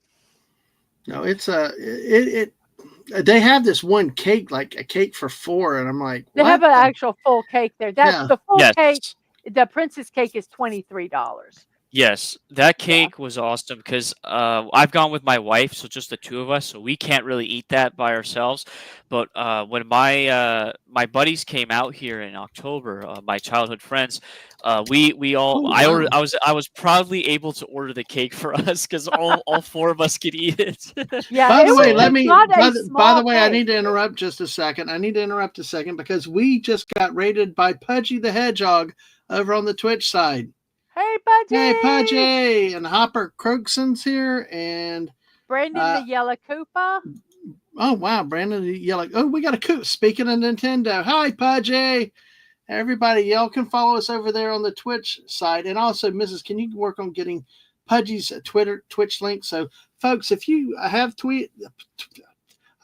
no, it's they have this one cake, like a cake for four, and I'm like, they have what? an actual full cake there. That Yeah, the full cake, Yes. the princess cake, is $23. Yes, that Yeah. cake was awesome because I've gone with my wife, so just the two of us, so we can't really eat that by ourselves. But when my buddies came out here in October, my childhood friends, we all oh wow. I was proudly able to order the cake for us because all four of us could eat it. Yeah, By the way, So let it's me. not a By the small way, I cake. need to interrupt just a second. I need to interrupt a second because we just got rated by Pudgy the Hedgehog over on the Twitch side. Hey, Hey, Pudgy! Pudgy and Hopper Croakson's here, and Brandon uh, the Yellow Koopa. oh wow, Brandon yelling. Oh, we got a coot. Speaking of Nintendo, hi Pudgy. Everybody, y'all can follow us over there on the Twitch side, and also, Mrs. Can you work on getting Pudgy's Twitch link? So, folks, if you have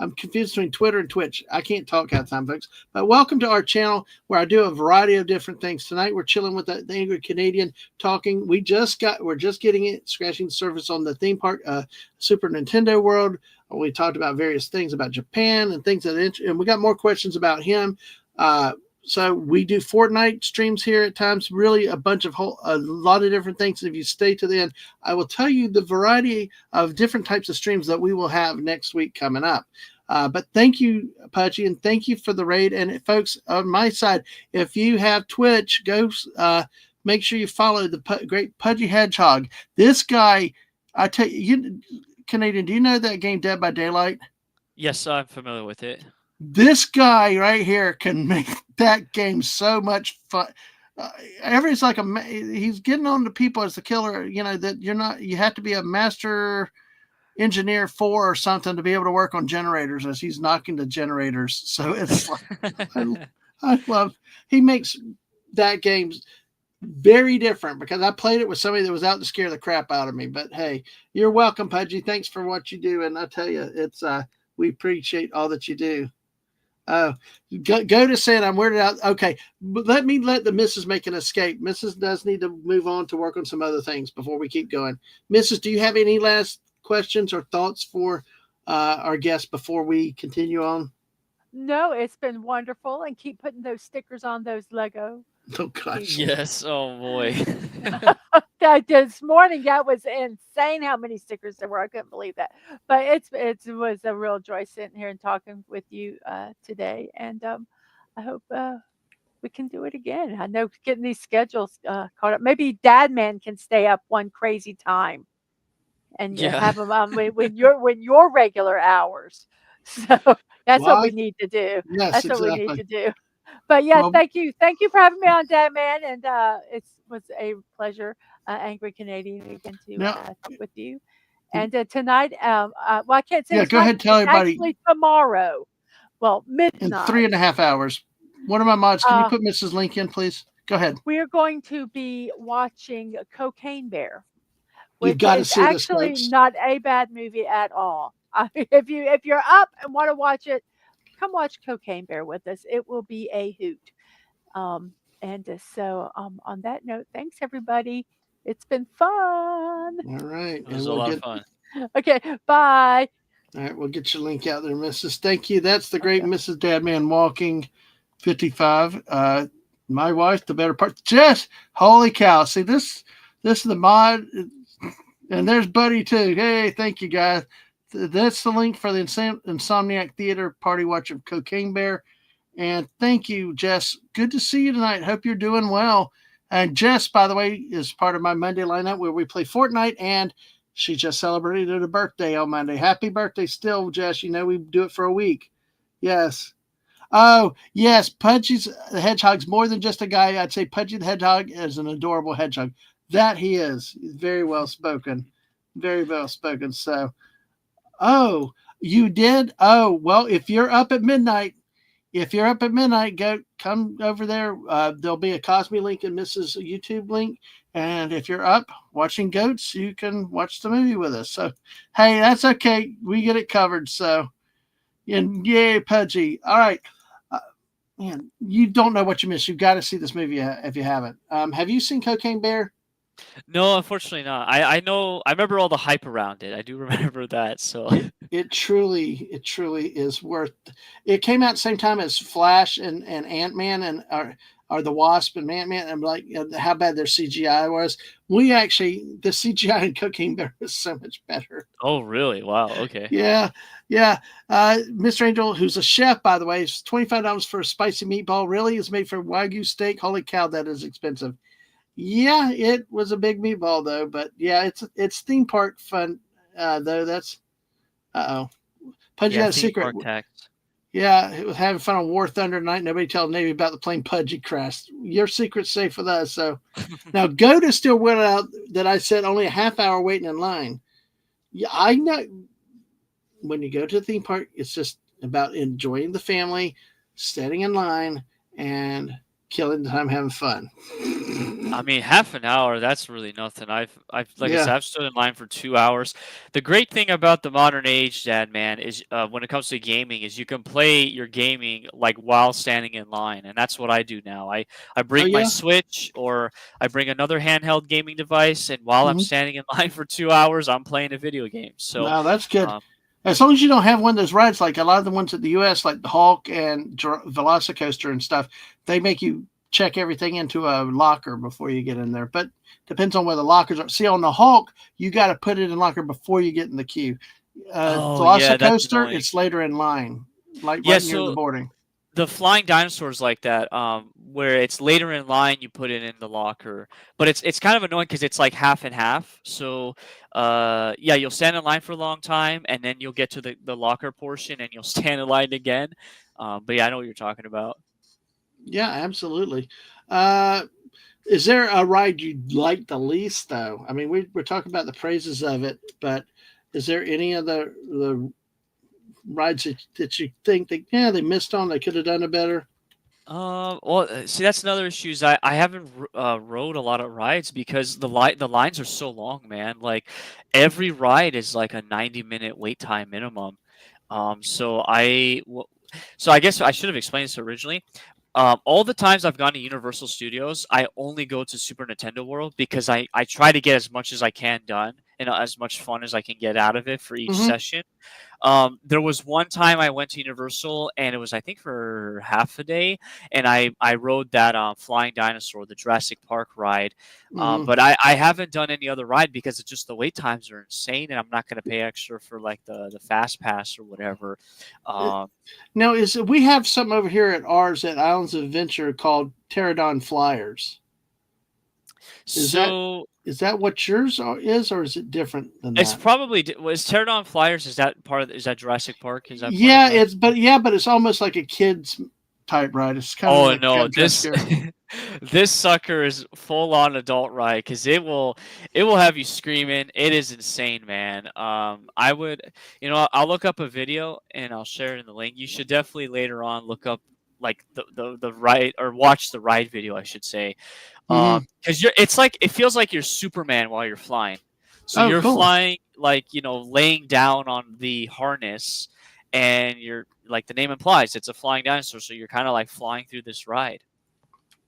I'm confused between Twitter and Twitch. I can't talk half the time, folks. But welcome to our channel where I do a variety of different things. Tonight we're chilling with the Angry Canadian talking. We're just getting it, scratching the surface on the theme park, Super Nintendo World. We talked about various things about Japan and things and we got more questions about him. So we do Fortnite streams here at times, really a lot of different things. If you stay to the end, I will tell you the variety of different types of streams that we will have next week coming up. But thank you, Pudgy, and thank you for the raid. And folks, on my side, if you have Twitch, go make sure you follow the great Pudgy Hedgehog. This guy, I tell you, Canadian, do you know that game Dead by Daylight? yes, I'm familiar with it. This guy right here can make that game so much fun. It's like he's getting on to people as the killer. That you have to be a master engineer 4 or something to be able to work on generators as he's knocking the generators. So it's like, I love, he makes that game very different because I played it with somebody that was out to scare the crap out of me. But hey, you're welcome, Pudgy. Thanks for what you do. And I tell you, it's, we appreciate all that you do. Go to Santa. I'm weirded out. Okay, but let the missus make an escape. Mrs. does need to move on to work on some other things before we keep going. Mrs., do you have any last questions or thoughts for our guests before we continue on? No, it's been wonderful, and keep putting those stickers on those Lego. Oh gosh. Yes. Oh boy. This morning, that was insane how many stickers there were. I couldn't believe that. But it was a real joy sitting here and talking with you today. And I hope we can do it again. I know getting these schedules caught up. Maybe Dad Man can stay up one crazy time and Yeah. have them on when your regular hours. So that's what we need to do. Yes, That's what we need exactly. to do. But yeah, Well, thank you for having me on, Dad Man, and it was a pleasure, Angry Canadian, again to talk with you. And tonight, well, I can't say go ahead, tell everybody. Actually, tomorrow, well, midnight. In 3.5 hours. One of my mods, can you put Mrs. Link in, please? Go ahead. We're going to be watching Cocaine Bear. You've got to see this, actually folks. not a bad movie at all. If you're up and want to watch it, come watch Cocaine Bear with us. It will be a hoot. So on that note, thanks everybody. It's been fun. All right. It was a lot of fun. Okay, bye. All right, we'll get your link out there, Mrs. Thank you. That's the great Mrs. Dadman Walking 55. My wife, the better part. Just holy cow. See, this This is the mod, and there's Buddy too. Hey, thank you guys. That's the link for the Insomniac Theater Party Watch of Cocaine Bear. And thank you, Jess. Good to see you tonight. Hope you're doing well. And Jess, by the way, is part of my Monday lineup where we play Fortnite, and she just celebrated her birthday on Monday. Happy birthday still, Jess. You know we do it for a week. Yes. Oh, yes. Pudgy the Hedgehog's more than just a guy. I'd say Pudgy the Hedgehog is an adorable hedgehog. That he is. He's very well spoken. Very well spoken. So, oh, you did? Oh, well, if you're up at midnight, come over there. There'll be a Cosby link and Mrs. YouTube link. And if you're up watching goats, you can watch the movie with us. So, hey, that's okay. We get it covered. So, and yay, Pudgy. All right. Man, you don't know what you missed. You've got to see this movie if you haven't. Have you seen Cocaine Bear? No, unfortunately not. I know. I remember all the hype around it. I do remember that. So it truly is worth. It came out the same time as Flash and Ant-Man and or the Wasp and Ant-Man. And like how bad their CGI was. The CGI in Cocaine Bear was so much better. Oh, really? Wow. Okay. Yeah. Mr. Angel, who's a chef, by the way, is $25 for a spicy meatball. Really, it's made for Wagyu steak. Holy cow, that is expensive. Yeah, it was a big meatball though, but yeah, it's theme park fun though. That's Pudgy had a secret. Yeah, it was having fun on War Thunder night. Nobody told Navy about the plane Pudgy crashed. Your secret's safe with us. So now go to still went out that I said only a half hour waiting in line. Yeah, I know. When you go to the theme park, it's just about enjoying the family, standing in line, and killing time having fun. I mean, half an hour, that's really nothing. I've I said, I've stood in line for 2 hours. The great thing about the modern age, Dad, man, is when it comes to gaming, is you can play your gaming like while standing in line, and that's what I do now. I bring my Switch or I bring another handheld gaming device, and while I'm standing in line for 2 hours, I'm playing a video game. So wow, that's good. As long as you don't have one of those rides, like a lot of the ones at the U.S., like the Hulk and Velocicoaster and stuff, they make you check everything into a locker before you get in there. But depends on where the lockers are. See, on the Hulk, you got to put it in locker before you get in the queue. Velocicoaster, it's later in line, like right near the boarding. The flying dinosaurs like that, where it's later in line, you put it in the locker, but it's kind of annoying because it's like half and half. So, you'll stand in line for a long time, and then you'll get to the locker portion, and you'll stand in line again. But yeah, I know what you're talking about. Yeah, absolutely. Is there a ride you like the least, though? I mean, we're talking about the praises of it, but is there any of the rides that you think that they missed on, they could have done it better? Well, see, that's another issue. Is I haven't rode a lot of rides because the lines are so long, man. Like every ride is like a 90-minute wait time minimum. So I guess I should have explained this originally. All the times I've gone to Universal Studios, I only go to Super Nintendo World because I try to get as much as I can done and as much fun as I can get out of it for each session. There was one time I went to Universal and it was, I think, for half a day, and I rode that Flying Dinosaur, the Jurassic Park ride. But I haven't done any other ride because it's just the wait times are insane, and I'm not going to pay extra for like the Fast Pass or whatever. Now, we have something over here at ours at Islands of Adventure called Pterodon Flyers. Is that what yours is, or is it different than that? It's probably Pterodon Flyers. Is that Jurassic Park? Is that but it's almost like a kid's type ride. It's kind of this sucker is full on adult ride because it will have you screaming. It is insane, man. I would, I'll look up a video and I'll share it in the link. You should definitely later on look up like the ride, or watch the ride video, I should say. Because it feels like you're Superman while you're flying. So you're flying, like, laying down on the harness, and you're, like the name implies, it's a flying dinosaur. So you're kind of like flying through this ride.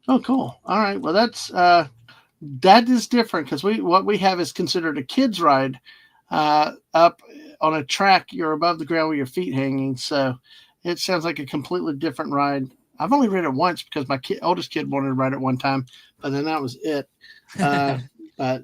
Oh, cool. All right. Well, that is different because what we have is considered a kid's ride up on a track. You're above the ground with your feet hanging. So it sounds like a completely different ride. I've only ridden it once because my oldest kid wanted to ride it one time, but then that was it. But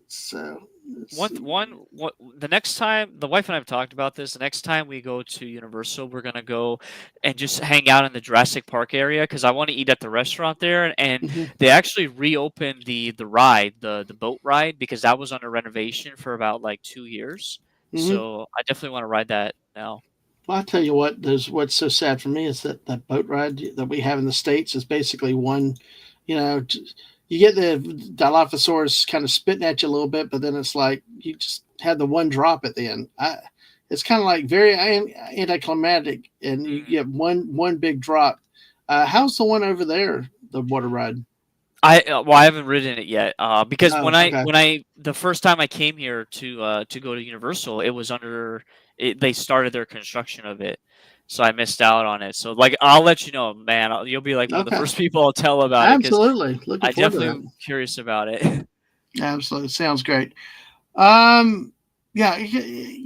so What the next time the wife and I have talked about this, the next time we go to Universal, we're gonna go and just hang out in the Jurassic Park area because I want to eat at the restaurant there. And Mhm. they actually reopened the ride, the boat ride, because that was under renovation for about like 2 years. Mhm. So I definitely want to ride that now. Well, I tell you what, there's what's so sad for me is that that boat ride that we have in the states is basically one. You know, you get the Dilophosaurus kind of spitting at you a little bit, but then it's like you just had the one drop at the end. It's kind of like very anticlimactic, and you Mhm. get one big drop. How's the one over there? The water ride? Well, I haven't ridden it yet, because Oh, okay. the first time I came here to go to Universal, it was under they started their construction of it, so I missed out on it. So like, I'll let you know, man. You'll be like one of the Okay. first people I'll tell about it because Absolutely. Looking I forward to definitely that. am curious about it. Absolutely. Sounds great. Um, yeah,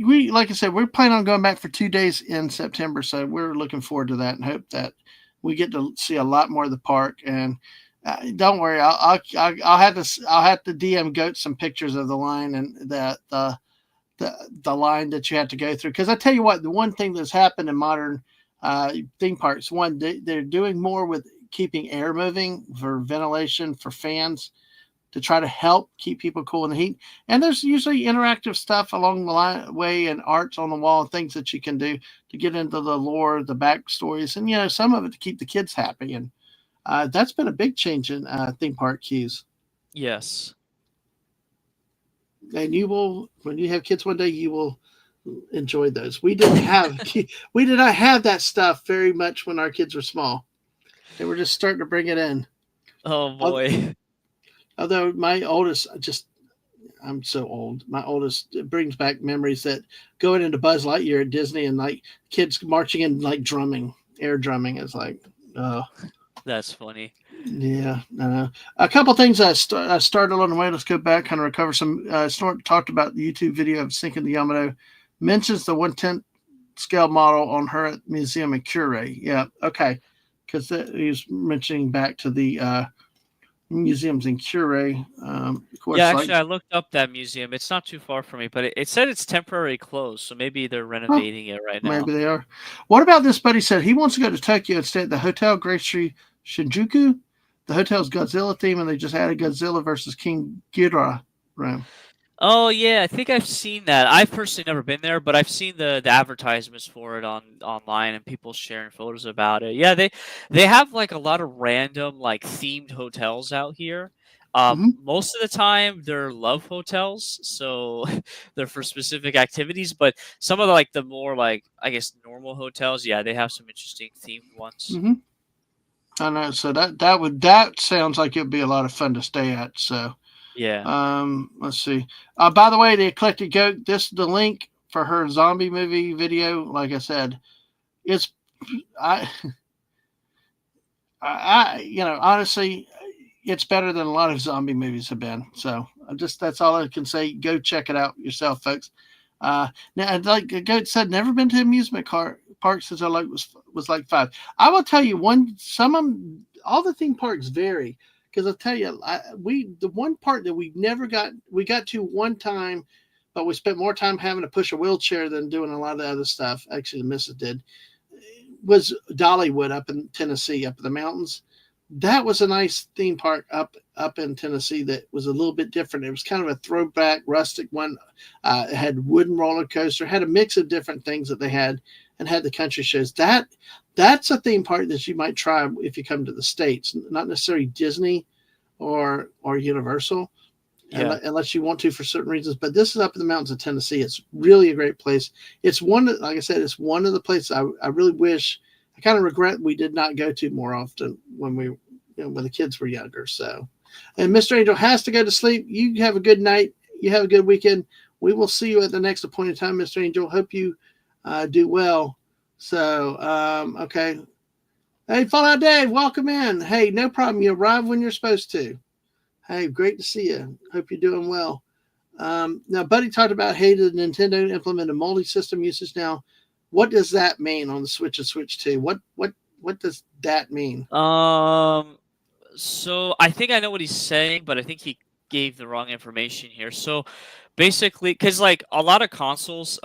we like I said, we're planning on going back for 2 days in September, so we're looking forward to that and hope that we get to see a lot more of the park. And don't worry, I'll have to DM Goat some pictures of the line and the line that you have to go through. Because I tell you what, the one thing that's happened in modern theme parks, one they're doing more with keeping air moving for ventilation for fans to try to help keep people cool in the heat. And there's usually interactive stuff along the way and arts on the wall and things that you can do to get into the lore, the backstories, and some of it to keep the kids happy. And that's been a big change in theme park queues. Yes. And you will, when you have kids one day, you will enjoy those. We did not have that stuff very much when our kids were small. They were just starting to bring it in. Oh boy. Although my oldest, I'm so old. My oldest, it brings back memories that going into Buzz Lightyear at Disney and like kids marching in like drumming, air drumming is like, That's funny. yeah. A couple things I started on the way. Let's go back, kind of recover some. Snort talked about the YouTube video of sinking the Yamato. Mentions the 1/10 scale model on her at museum in Curie. Yeah, okay, because he was mentioning back to the museums in Curie. Of Yeah, course, like, actually, I looked up that museum. It's not too far from me, but it said it's temporarily closed, so maybe they're oh, renovating it right now. maybe they are. What about this buddy said he wants to go to Tokyo and stay at the Hotel Gracie Shinjuku? The hotel's Godzilla theme, and they just added Godzilla versus King Ghidorah room. Oh yeah, I think I've seen that. I've personally never been there, but I've seen the advertisements for it online and people sharing photos about it. Yeah, they have like a lot of random like themed hotels out here. Mm-hmm. Most of the time they're love hotels, so they're for specific activities. But some of the more like I guess normal hotels, yeah, they have some interesting themed ones. Mm-hmm. I know. So that sounds like it'd be a lot of fun to stay at. So Yeah. let's see. By the way, the Eclectic Goat, this the link for her zombie movie video. Like I said, it's I honestly, it's better than a lot of zombie movies have been. So that's all I can say. Go check it out yourself, folks. Now, like Goat said, never been to amusement park since I was like 5. I will tell you some of them, all the theme parks vary because I'll tell you, the one part that we got to one time, but we spent more time having to push a wheelchair than doing a lot of the other stuff. Actually, the missus did was Dollywood up in Tennessee, up in the mountains. That was a nice theme park up in Tennessee that was a little bit different. It was kind of a throwback, rustic one. It had wooden roller coaster, had a mix of different things that they had, and had the country shows. That's a theme park that you might try if you come to the States. Not necessarily Disney or Universal, Yeah. unless you want to for certain reasons. But this is up in the mountains of Tennessee. It's really a great place. It's one that, like I said, it's one of the places I really wish. I kind of regret we did not go to more often when the kids were younger. So, and Mr. Angel has to go to sleep. You have a good night. You have a good weekend. We will see you at the next appointed time, Mr. Angel. Hope you do well. So, okay. Hey, Fallout Dave, welcome in. Hey, no problem. You arrive when you're supposed to. Hey, great to see you. Hope you're doing well. Now, Buddy talked about did Nintendo implement a multi-system usage now. What does that mean on the Switch and Switch 2? What does that mean? So I think I know what he's saying, but I think gave the wrong information here. So basically, because like a lot of consoles,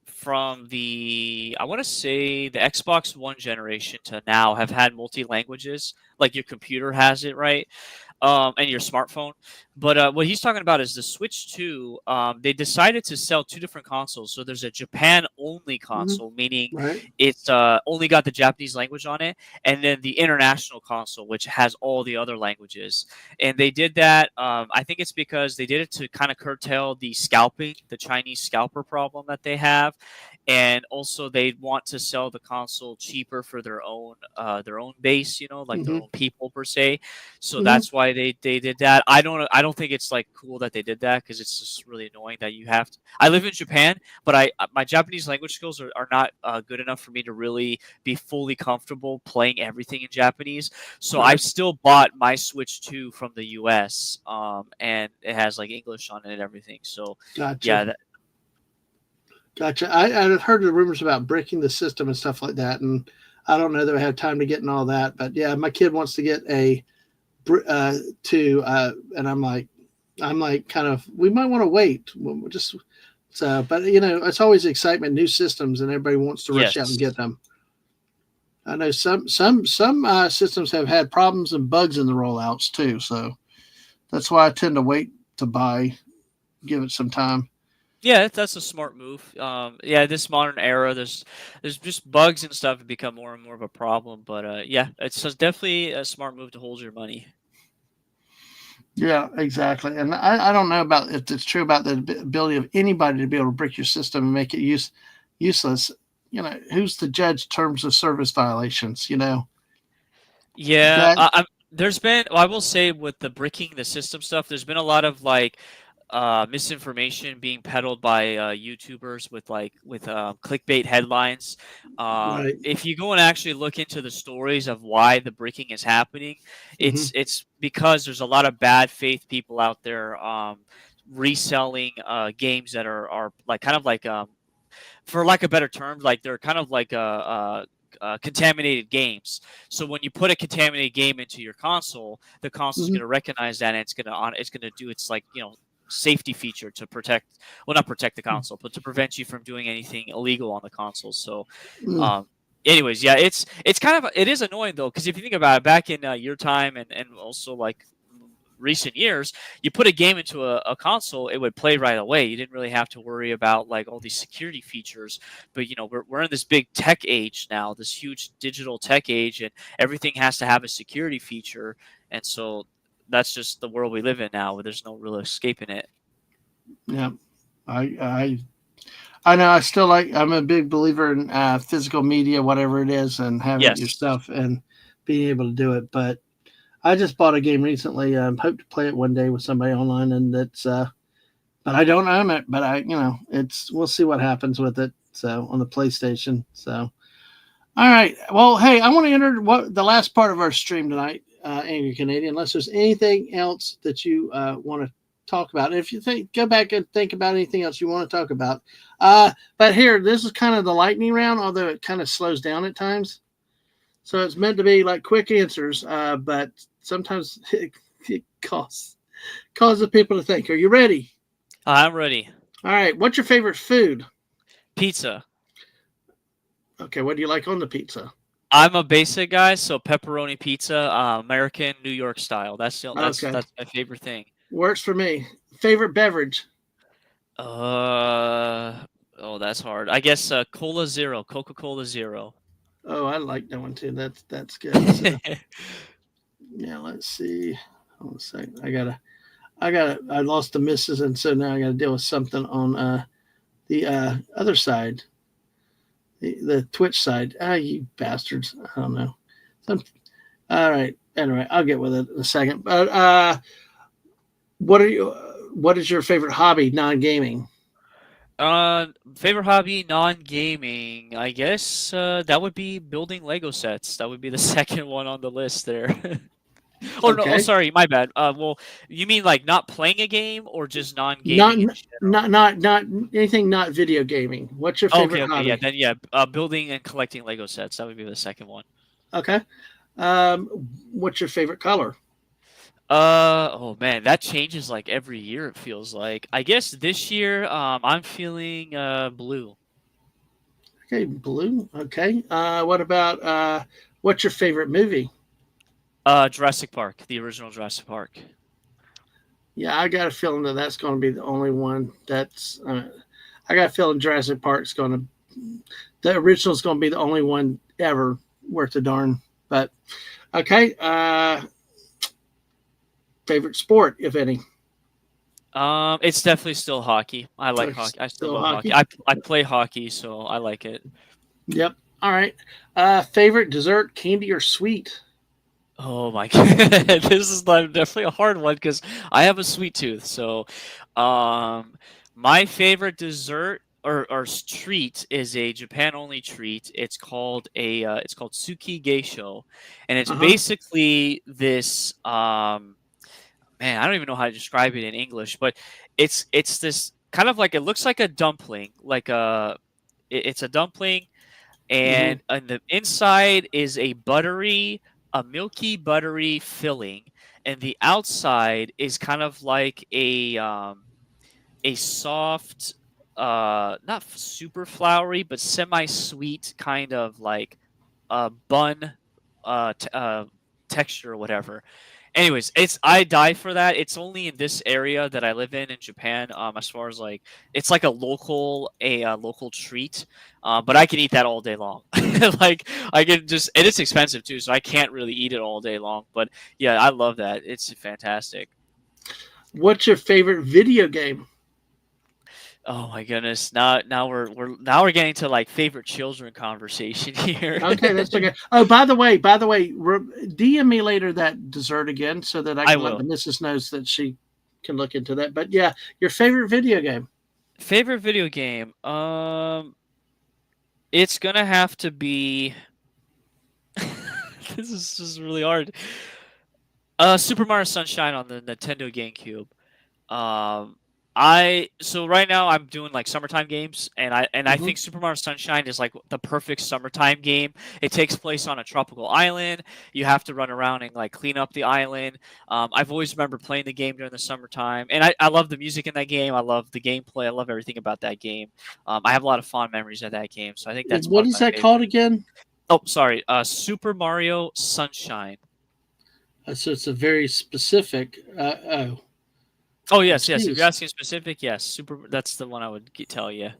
from the I want to say the Xbox One generation to now have had multi languages. Like your computer has it, right? And your smartphone. But what he's talking about is the Switch 2. They decided to sell two different consoles. So there's a Japan only Mhm. console, meaning Right. it's only got the Japanese language on it, and then the international console, which has all the other languages. And they did that. I think it's because they did it to kind of curtail the scalping, the Chinese scalper problem that they have. And also, they want to sell the console cheaper for their own base, like their Hmm. own people per se. So Hmm. that's why they did that. I don't think it's like cool that they did that because it's just really annoying that you have to. I live in Japan, but my Japanese language skills are not good enough for me to really be fully comfortable playing everything in Japanese. So Right. I've still bought my Switch 2 from the US, and it has like English on it and everything. So Gotcha. yeah, Gotcha. I've heard the rumors about breaking the system and stuff like that, and I don't know that I have time to get in all that. But yeah, my kid wants to get a and I'm like, kind of, we might want to wait. We'll just so, but it's always excitement, new systems, and everybody wants to rush out and get yes. them. I know some systems have had problems and bugs in the rollouts too, so that's why I tend to wait to buy, give it some time. Yeah, that's a smart move. Yeah, this modern era, there's just bugs and stuff have become more and more of a problem. But yeah, definitely a smart move to hold your money. Yeah, exactly. And I don't know about if it's true about the ability of anybody to be able to brick your system and make it useless. Who's to judge terms of service violations? Yeah, That. there's been. Well, I will say with the bricking the system stuff, there's been a lot of like misinformation being peddled by YouTubers with clickbait headlines. Right. If you go and actually look into the stories of why the bricking is happening, Hmm. it's because there's a lot of bad faith people out there reselling games that are like kind of like for lack of better term, like they're kind of like contaminated games. So when you put a contaminated game into your console, the console is Hmm. going to recognize that, and it's going to do its like safety feature to protect, well, not protect the console, but to prevent you from doing anything illegal on the console. So Mm. um anyways, yeah, it's kind of, it is annoying though, because if you think about it, back in your time and also like recent years, you put a game into a console, it would play right away. You didn't really have to worry about like all these security features. But we're in this big tech age now, this huge digital tech age, and everything has to have a security feature. And so that's just the world we live in now, where there's no real escaping it. Yeah. I I I know. I still like. I'm a big believer in physical media, whatever it is, and having it Yes. yourself and being able to do it. But I just bought a game recently. Hope to play it one day with somebody online, and it's. But I don't own it. But it's. We'll see what happens with it. So on the PlayStation. So all right. Well, hey, I want to enter the last part of our stream tonight, Angry Canadian. Unless there's anything else that you want to talk about. And if you go back and think about anything else you want to talk about. But here, this is kind of the lightning round, although it kind of slows down at times. So it's meant to be like quick answers, but sometimes it causes people to think. Are you ready? I'm ready. All right. What's your favorite food? Pizza. Okay. What do you like on the pizza? I'm a basic guy, so pepperoni pizza, American New York style. That's Okay. that's my favorite thing. Works for me. Favorite beverage? Oh, that's hard. I guess Cola Zero, Coca-Cola Zero. Oh, I like that one too. That's good. So yeah, let's see. Hold on a second. I lost the misses, and so now I gotta deal with something on the other side. The Twitch side. Ah, you bastards. I don't know. Some, all right. Anyway, I'll get with it in a second. But what are you what is your favorite hobby, non-gaming? Favorite hobby, non-gaming. I guess that would be building Lego sets. That would be the second one on the list there. Oh no, oh Okay. sorry, my bad. Well, you mean like not playing a game or just Not non-gaming in general? not anything not video gaming. What's your Okay, favorite okay, yeah, hobby? then yeah, building and collecting Lego sets. That would be the second one. Okay. What's your favorite color? Oh man, that changes like every year. It feels like. I guess this year, I'm feeling blue. Okay, blue. Okay. What about what's your favorite movie? Jurassic Park, the original Jurassic Park. Yeah, I got a feeling that that's going to be the only one that's. I got a feeling Jurassic Park's going to. The original's going to be the only one ever worth a darn. But okay, favorite sport, if any. It's definitely still hockey. I like Like hockey. I still still love hockey. hockey. I play hockey, so I like it. Yep. All right. Favorite dessert, candy or sweet? Oh my god, this is definitely a hard one because I have a sweet tooth. So, um, my favorite dessert or treat is a Japan only treat. It's called Tsuki Geisho, and it's Uh huh. basically this man, I don't even know how to describe it in English, but it's this kind of like it looks like a dumpling, it's a dumpling, Hmm. and on the inside is a milky buttery filling, and the outside is kind of like a soft, not super floury, but semi-sweet kind of like a bun texture or whatever. Anyways, it's I die for that. It's only in this area that I live in Japan. As far as like, it's like a local treat. But I can eat that all day long. Like I can just, and it's expensive too, so I can't really eat it all day long. But yeah, I love that. It's fantastic. What's your favorite video game? Oh my goodness! Now we're getting to like favorite children conversation here. Okay, that's okay. Oh, by the way, DM me later that dessert again so that I I can let the will. missus knows that she can look into that. But yeah, your favorite video game. Favorite video game. It's gonna have to be. This is just really hard. Super Mario Sunshine on the Nintendo GameCube. Um, I so right now I'm doing like summertime games, and I Hmm. think Super Mario Sunshine is like the perfect summertime game. It takes place on a tropical island. You have to run around and like clean up the island. I've always remembered playing the game during the summertime, and I love the music in that game. I love the gameplay. I love everything about that game. I have a lot of fond memories of that game, so I think that's What probably is my that called favorite. again? Oh, sorry. Super Mario Sunshine. So it's a very specific. Oh, Oh oh, yes, yes. If you're geez, asking specific, yes. Super. That's the one I would tell you.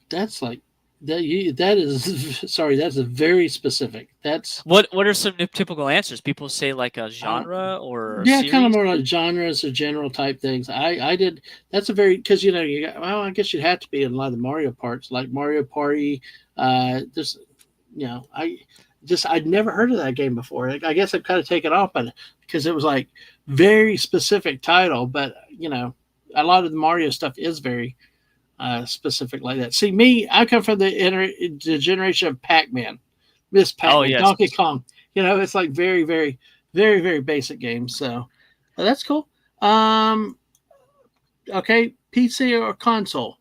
that's like that. You that is sorry. That's a very specific. That's What are some typical answers? People say like a uh, genre or a yeah, kind of series. more like genres or general type things. I did. That's a very because you know you got. Well, I guess you'd have to be in a lot of the Mario parts, like Mario Party. There's you know I'd never heard of that game before. I guess I've kind of taken off, but because it was like very specific title, but you know a lot of the Mario stuff is very specific like that. See, me, I come from the generation of Pac-Man, Miss Oh Pac-Man, yes. Donkey Kong. You know, it's like very basic games. So that's cool. Um, okay, PC or console?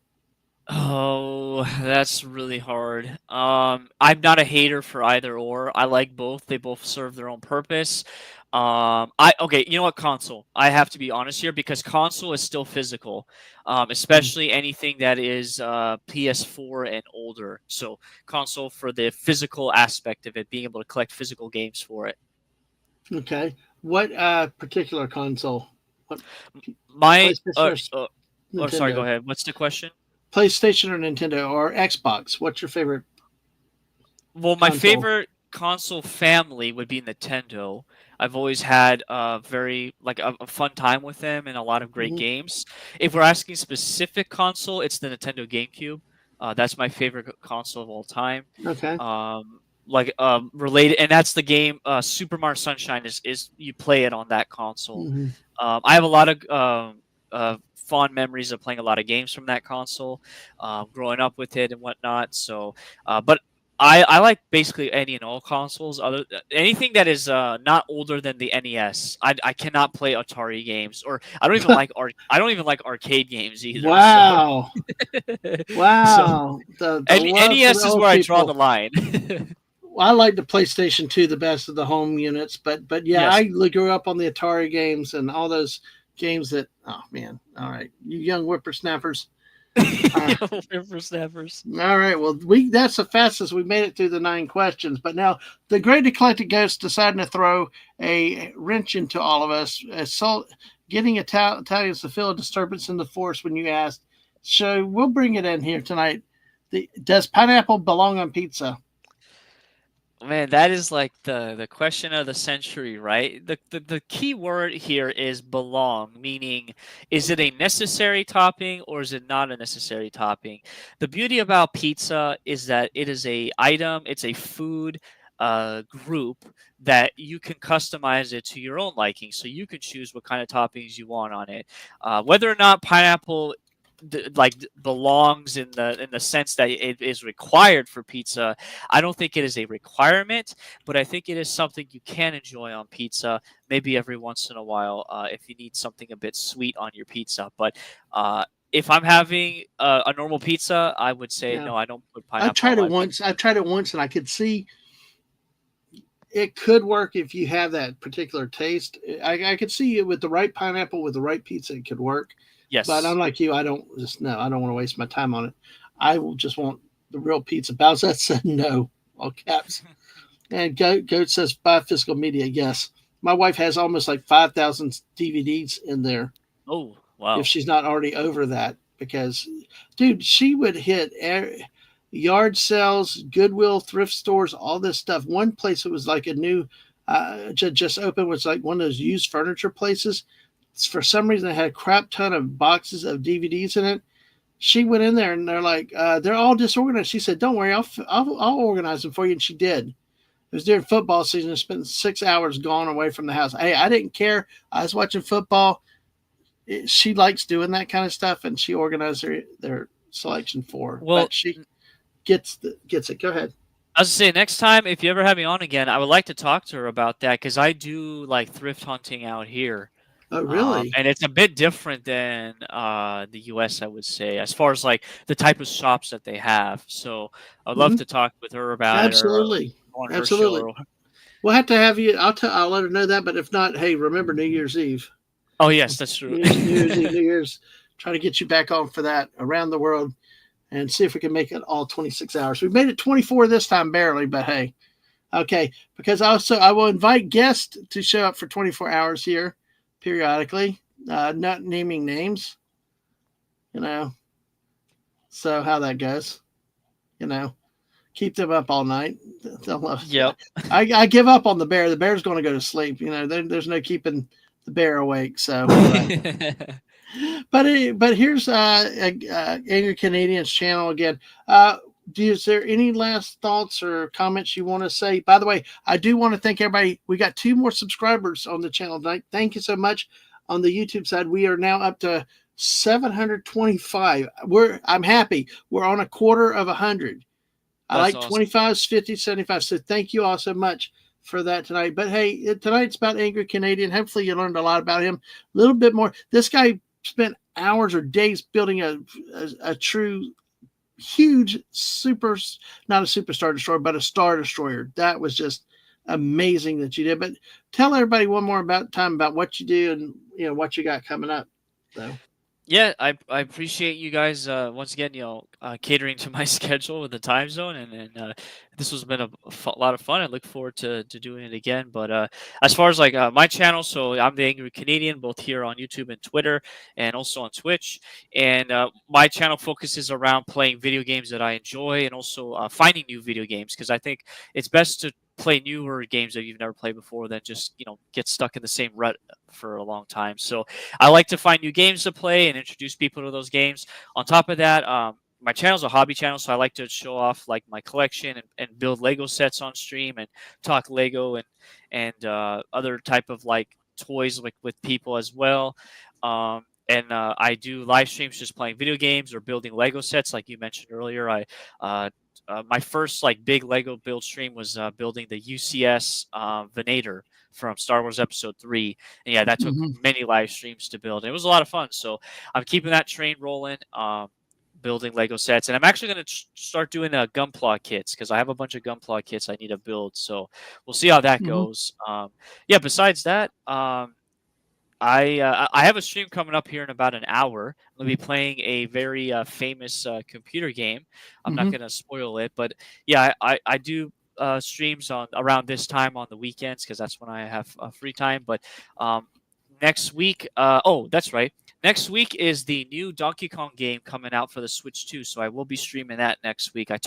Oh, that's really hard. I'm not a hater for either or. I like both. They both serve their own purpose. I okay. You know what? Console. I have to be honest here because console is still physical, Mm, especially anything that is PS4 and older. So console for the physical aspect of it, being able to collect physical games for it. okay, what particular console? What My PlayStation or or sorry, go Nintendo? ahead. What's the question? PlayStation or Nintendo or Xbox? What's your favorite Well, my console? favorite console family would be Nintendo. I've always had a very like a fun time with them and a lot of great Hmm. games. If we're asking specific console, it's the Nintendo GameCube. That's my favorite console of all time. Okay. Related, and that's the game. Super Mario Sunshine is you play it on that console. Hmm. I have a lot of fond memories of playing a lot of games from that console, growing up with it and whatnot. So, but I like basically any and all consoles. Other anything that is not older than the NES. I cannot play Atari games, or I don't even like arcade games either. So, Wow. so Wow. The love for the NES is old where I draw the people. line. I like the PlayStation 2 the best of the home units, but yeah, Yes. I grew up on the Atari games and all those games that. Oh man! All right, you young whippersnappers. Uh, Whippersnappers. all right, well, that's the fastest we made it through the 9 questions. But now the Great Eclectic Ghost deciding to throw a wrench into all of us. Getting Italians to feel a disturbance in the force when you asked. So we'll bring it in here tonight. Does pineapple belong on pizza? Man, that is like the question of the century, right? The key word here is belong, meaning is it a necessary topping or is it not a necessary topping? The beauty about pizza is that it is a item, it's a food group that you can customize it to your own liking. So you can choose what kind of toppings you want on it. Whether or not pineapple belongs in the sense that it is required for pizza, I don't think it is a requirement, but I think it is something you can enjoy on pizza maybe every once in a while if you need something a bit sweet on your pizza. But if I'm having a normal pizza, I would say Yeah, no, I don't put I've pineapple on tried it my once. pizza. I've tried it once, and I could see it could work if you have that particular taste. I could see it with the right pineapple, with the right pizza, it could work. But I'm Yes. like you. I don't just no. I don't want to waste my time on it. I will just want the real pizza. Bowsette said no, all caps. And Goat says buy physical media. Yes, my wife has almost like 5,000 DVDs in there. Oh, If wow. she's not already over that, because, dude, she would hit yard sales, Goodwill, thrift stores, all this stuff. One place that was like a new, just opened was like one of those used furniture places. For some reason, it had a crap ton of boxes of DVDs in it. She went in there and they're like, they're all disorganized. She said, "Don't worry, I'll organize them for you." And she did. It was during football season. I spent 6 hours gone away from the house. Hey, I didn't care. I was watching football. She likes doing that kind of stuff, and she organized their selection for her. Well, But she gets it. Go ahead. I was gonna say next time if you ever have me on again, I would like to talk to her about that because I do like thrift hunting out here. Oh, really? And it's a bit different than the US, I would say, as far as like the type of shops that they have. So I'd love Hmm. to talk with her about it or Absolutely, on her show. absolutely. We'll have to have you. I'll let her know that. But if not, hey, remember New Year's Eve. Oh yes, that's true. New Year's Eve, New Year's. Try to get you back on for that around the world, and see if we can make it all 26 hours. We made it 24 this time, barely, but hey, okay. Because also I will invite guests to show up for 24 hours here, periodically. Not naming names, you know. So how that goes, you know, keep them up all night. They'll love. Yep. I give up on the bear. The bear's going to go to sleep. You know, there's no keeping the bear awake. So anyway, but here's Angry Canadian's channel again. Is there any last thoughts or comments you want to say? By the way, I do want to thank everybody. We got 2 more subscribers on the channel tonight. Thank you so much. On the YouTube side, we are now up to 725. I'm happy. We're on a quarter of 100. I That's like awesome. 25s, 50s, 75. So thank you all so much for that tonight. But hey, tonight's about Angry Canadian. Hopefully you learned a lot about him. A little bit more. This guy spent hours or days building a true huge not a superstar destroyer, but a star destroyer. That was just amazing that you did. But tell everybody one more about what you do and what you got coming up. So Yeah, I appreciate you guys once again, catering to my schedule with the time zone, and this has been a lot of fun. I look forward to doing it again. But as far as like my channel, so I'm the Angry Canadian, both here on YouTube and Twitter, and also on Twitch. And my channel focuses around playing video games that I enjoy, and also finding new video games because I think it's best to play newer games that you've never played before than just get stuck in the same rut for a long time. So I like to find new games to play and introduce people to those games. On top of that, my channel is a hobby channel, so I like to show off like my collection and build Lego sets on stream and talk Lego and other type of like toys like with people as well. And I do live streams just playing video games or building Lego sets, like you mentioned earlier. My first like big Lego build stream was building the UCS Venator from Star Wars Episode 3. And yeah, that took mhm. many live streams to build. It was a lot of fun. So I'm keeping that train rolling. building Lego sets, and I'm actually going to start doing Gunpla kits because I have a bunch of Gunpla kits I need to build. So we'll see how that Mhm. goes. Yeah. Besides that, I have a stream coming up here in about an hour. I'm gonna be playing a very famous computer game. I'm not Mhm. gonna spoil it, but yeah, I do streams on around this time on the weekends because that's when I have free time. But um, next week, oh, that's right. Next week is the new Donkey Kong game coming out for the Switch 2, so I will be streaming that next week. I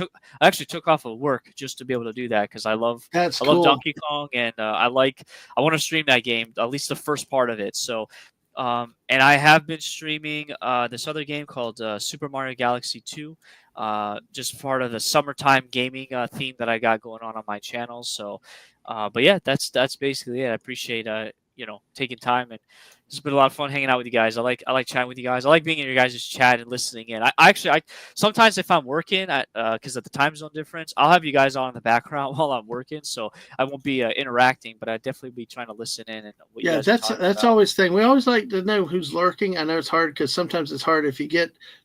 actually took off of work just to be able to do that because That's I love cool. Donkey Kong, and I want to stream that game, at least the first part of it. So, and I have been streaming this other game called Super Mario Galaxy 2, just part of the summertime gaming theme that I got going on my channel. So, but yeah, that's basically it. I appreciate taking time, and it's been a lot of fun hanging out with you guys. I like chatting with you guys. I like being in your guys' chat and listening in. I sometimes if I'm working at because of the time zone difference, I'll have you guys on in the background while I'm working, so I won't be interacting, but I definitely be trying to listen in and what you Yeah, guys are talking that's about. always the thing. We always like to know who's lurking. I know it's hard because sometimes it's hard if you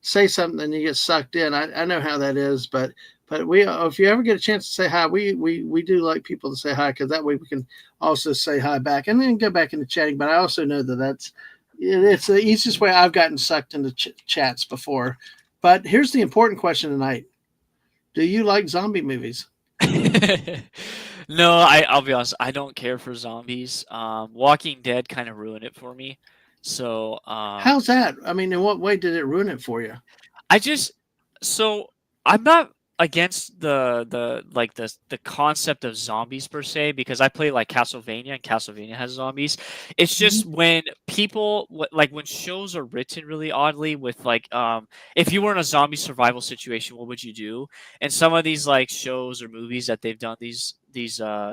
say something and you get sucked in. I know how that is, but we if you ever get a chance to say hi, we do like people to say hi because that way we can also say hi back and then go back into chatting. But I also know that it's the easiest way I've gotten sucked into chats before. But here's the important question tonight: do you like zombie movies? No, I'll be honest. I don't care for zombies. Walking Dead kind of ruined it for me. So How's that? I mean, in what way did it ruin it for you? I just so I'm not against the concept of zombies per se because I play like Castlevania and Castlevania has zombies. It's Mhm. just when like when shows are written really oddly with like if you were in a zombie survival situation, what would you do? And some of these like shows or movies that they've done these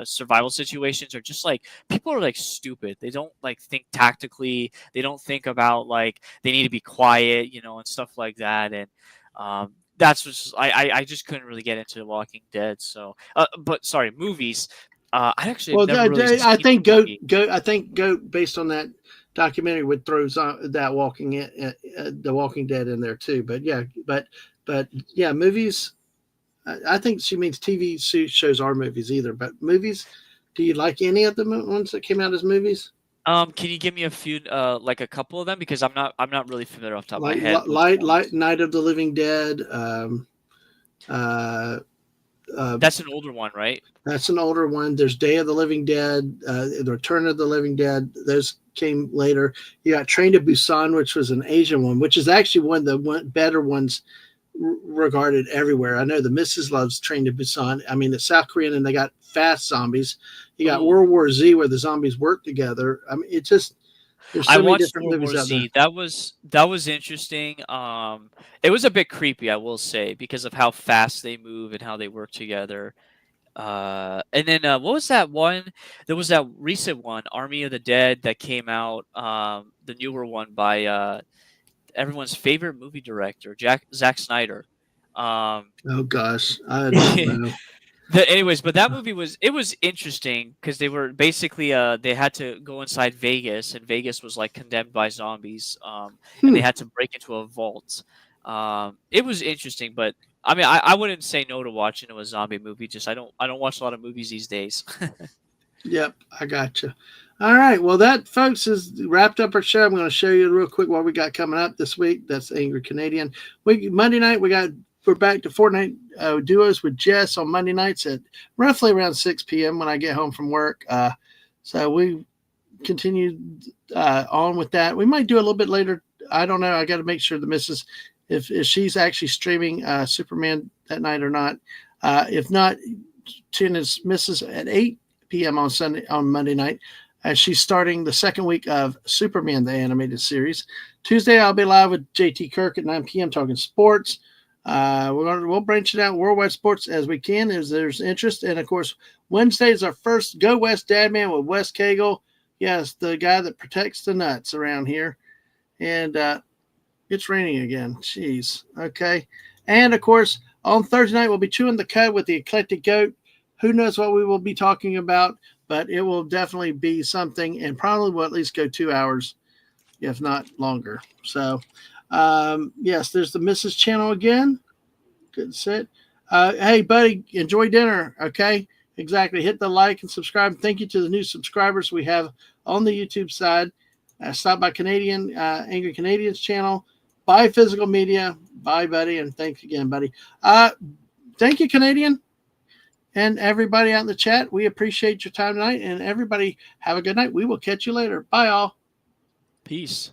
survival situations are just like people are like stupid. They don't like think tactically. They don't think about like they need to be quiet, and stuff like that. And that's just I just couldn't really get into Walking Dead. So, but sorry, movies. I actually have Well, never really I seen think a movie. I think Goat, based on that documentary, would throw that the Walking Dead in there too. But yeah, but yeah, movies. I think she means TV shows are movies either. But movies, do you like any of the ones that came out as movies? Can you give me a few, like a couple of them because I'm not really familiar off the top of my Like head which ones. Night of the Living Dead. Uh, uh, That's an older one, right? That's an older one. There's Day of the Living Dead, The Return of the Living Dead. Those came later. You got Train to Busan, which was an Asian one, which is actually one of the better ones regarded everywhere. I know the missus loves Train to Busan. I mean, it's South Korean and they got fast zombies. You got Oh, World War Z where the zombies work together. I mean, it's just there's I so many watched different World movies War out there. Z. That was interesting. It was a bit creepy, I will say, because of how fast they move and how they work together. And then what was that one? There was that recent one, Army of the Dead, that came out. The newer one by everyone's favorite movie director, Zack Snyder. Um, Oh gosh, I don't know. anyways, but that movie was interesting because they were basically they had to go inside Vegas, and Vegas was like condemned by zombies. And they Hmm. had to break into a vault. It was interesting, but I mean, I wouldn't say no to watching a zombie movie. Just I don't watch a lot of movies these days. Yep, I got you. All right. Well, that, folks, is wrapped up our show. I'm going to show you real quick what we got coming up this week. That's Angry Canadian. Monday night, we're back to Fortnite duos with Jess on Monday nights at roughly around 6 p.m. when I get home from work. So we continue on with that. We might do a little bit later. I don't know. I got to make sure the missus, if she's actually streaming Superman that night or not. If not, tune in missus at 8 p.m. on Monday night as she's starting the second week of Superman the animated series. Tuesday I'll be live with JT Kirk at 9 p.m. talking sports. We'll branch it out worldwide sports as we can as there's interest, and of course Wednesday is our first Go West Dad Man with Wes Cagle. Yes, the guy that protects the nuts around here, and it's raining again. Jeez. Okay, and of course on Thursday night we'll be chewing the cud with the Eclectic Goat. Who knows what we will be talking about, but it will definitely be something and probably will at least go 2 hours, if not longer. So, Yes, there's the Mrs. channel again. Good sit. Hey, buddy, enjoy dinner. Okay, exactly. Hit the like and subscribe. Thank you to the new subscribers we have on the YouTube side. Stop by AngryCanadien's channel. Buy physical media. Bye, buddy, and thanks again, buddy. Thank you, Canadian, and everybody out in the chat. We appreciate your time tonight, and everybody have a good night. We will catch you later. Bye, all. Peace.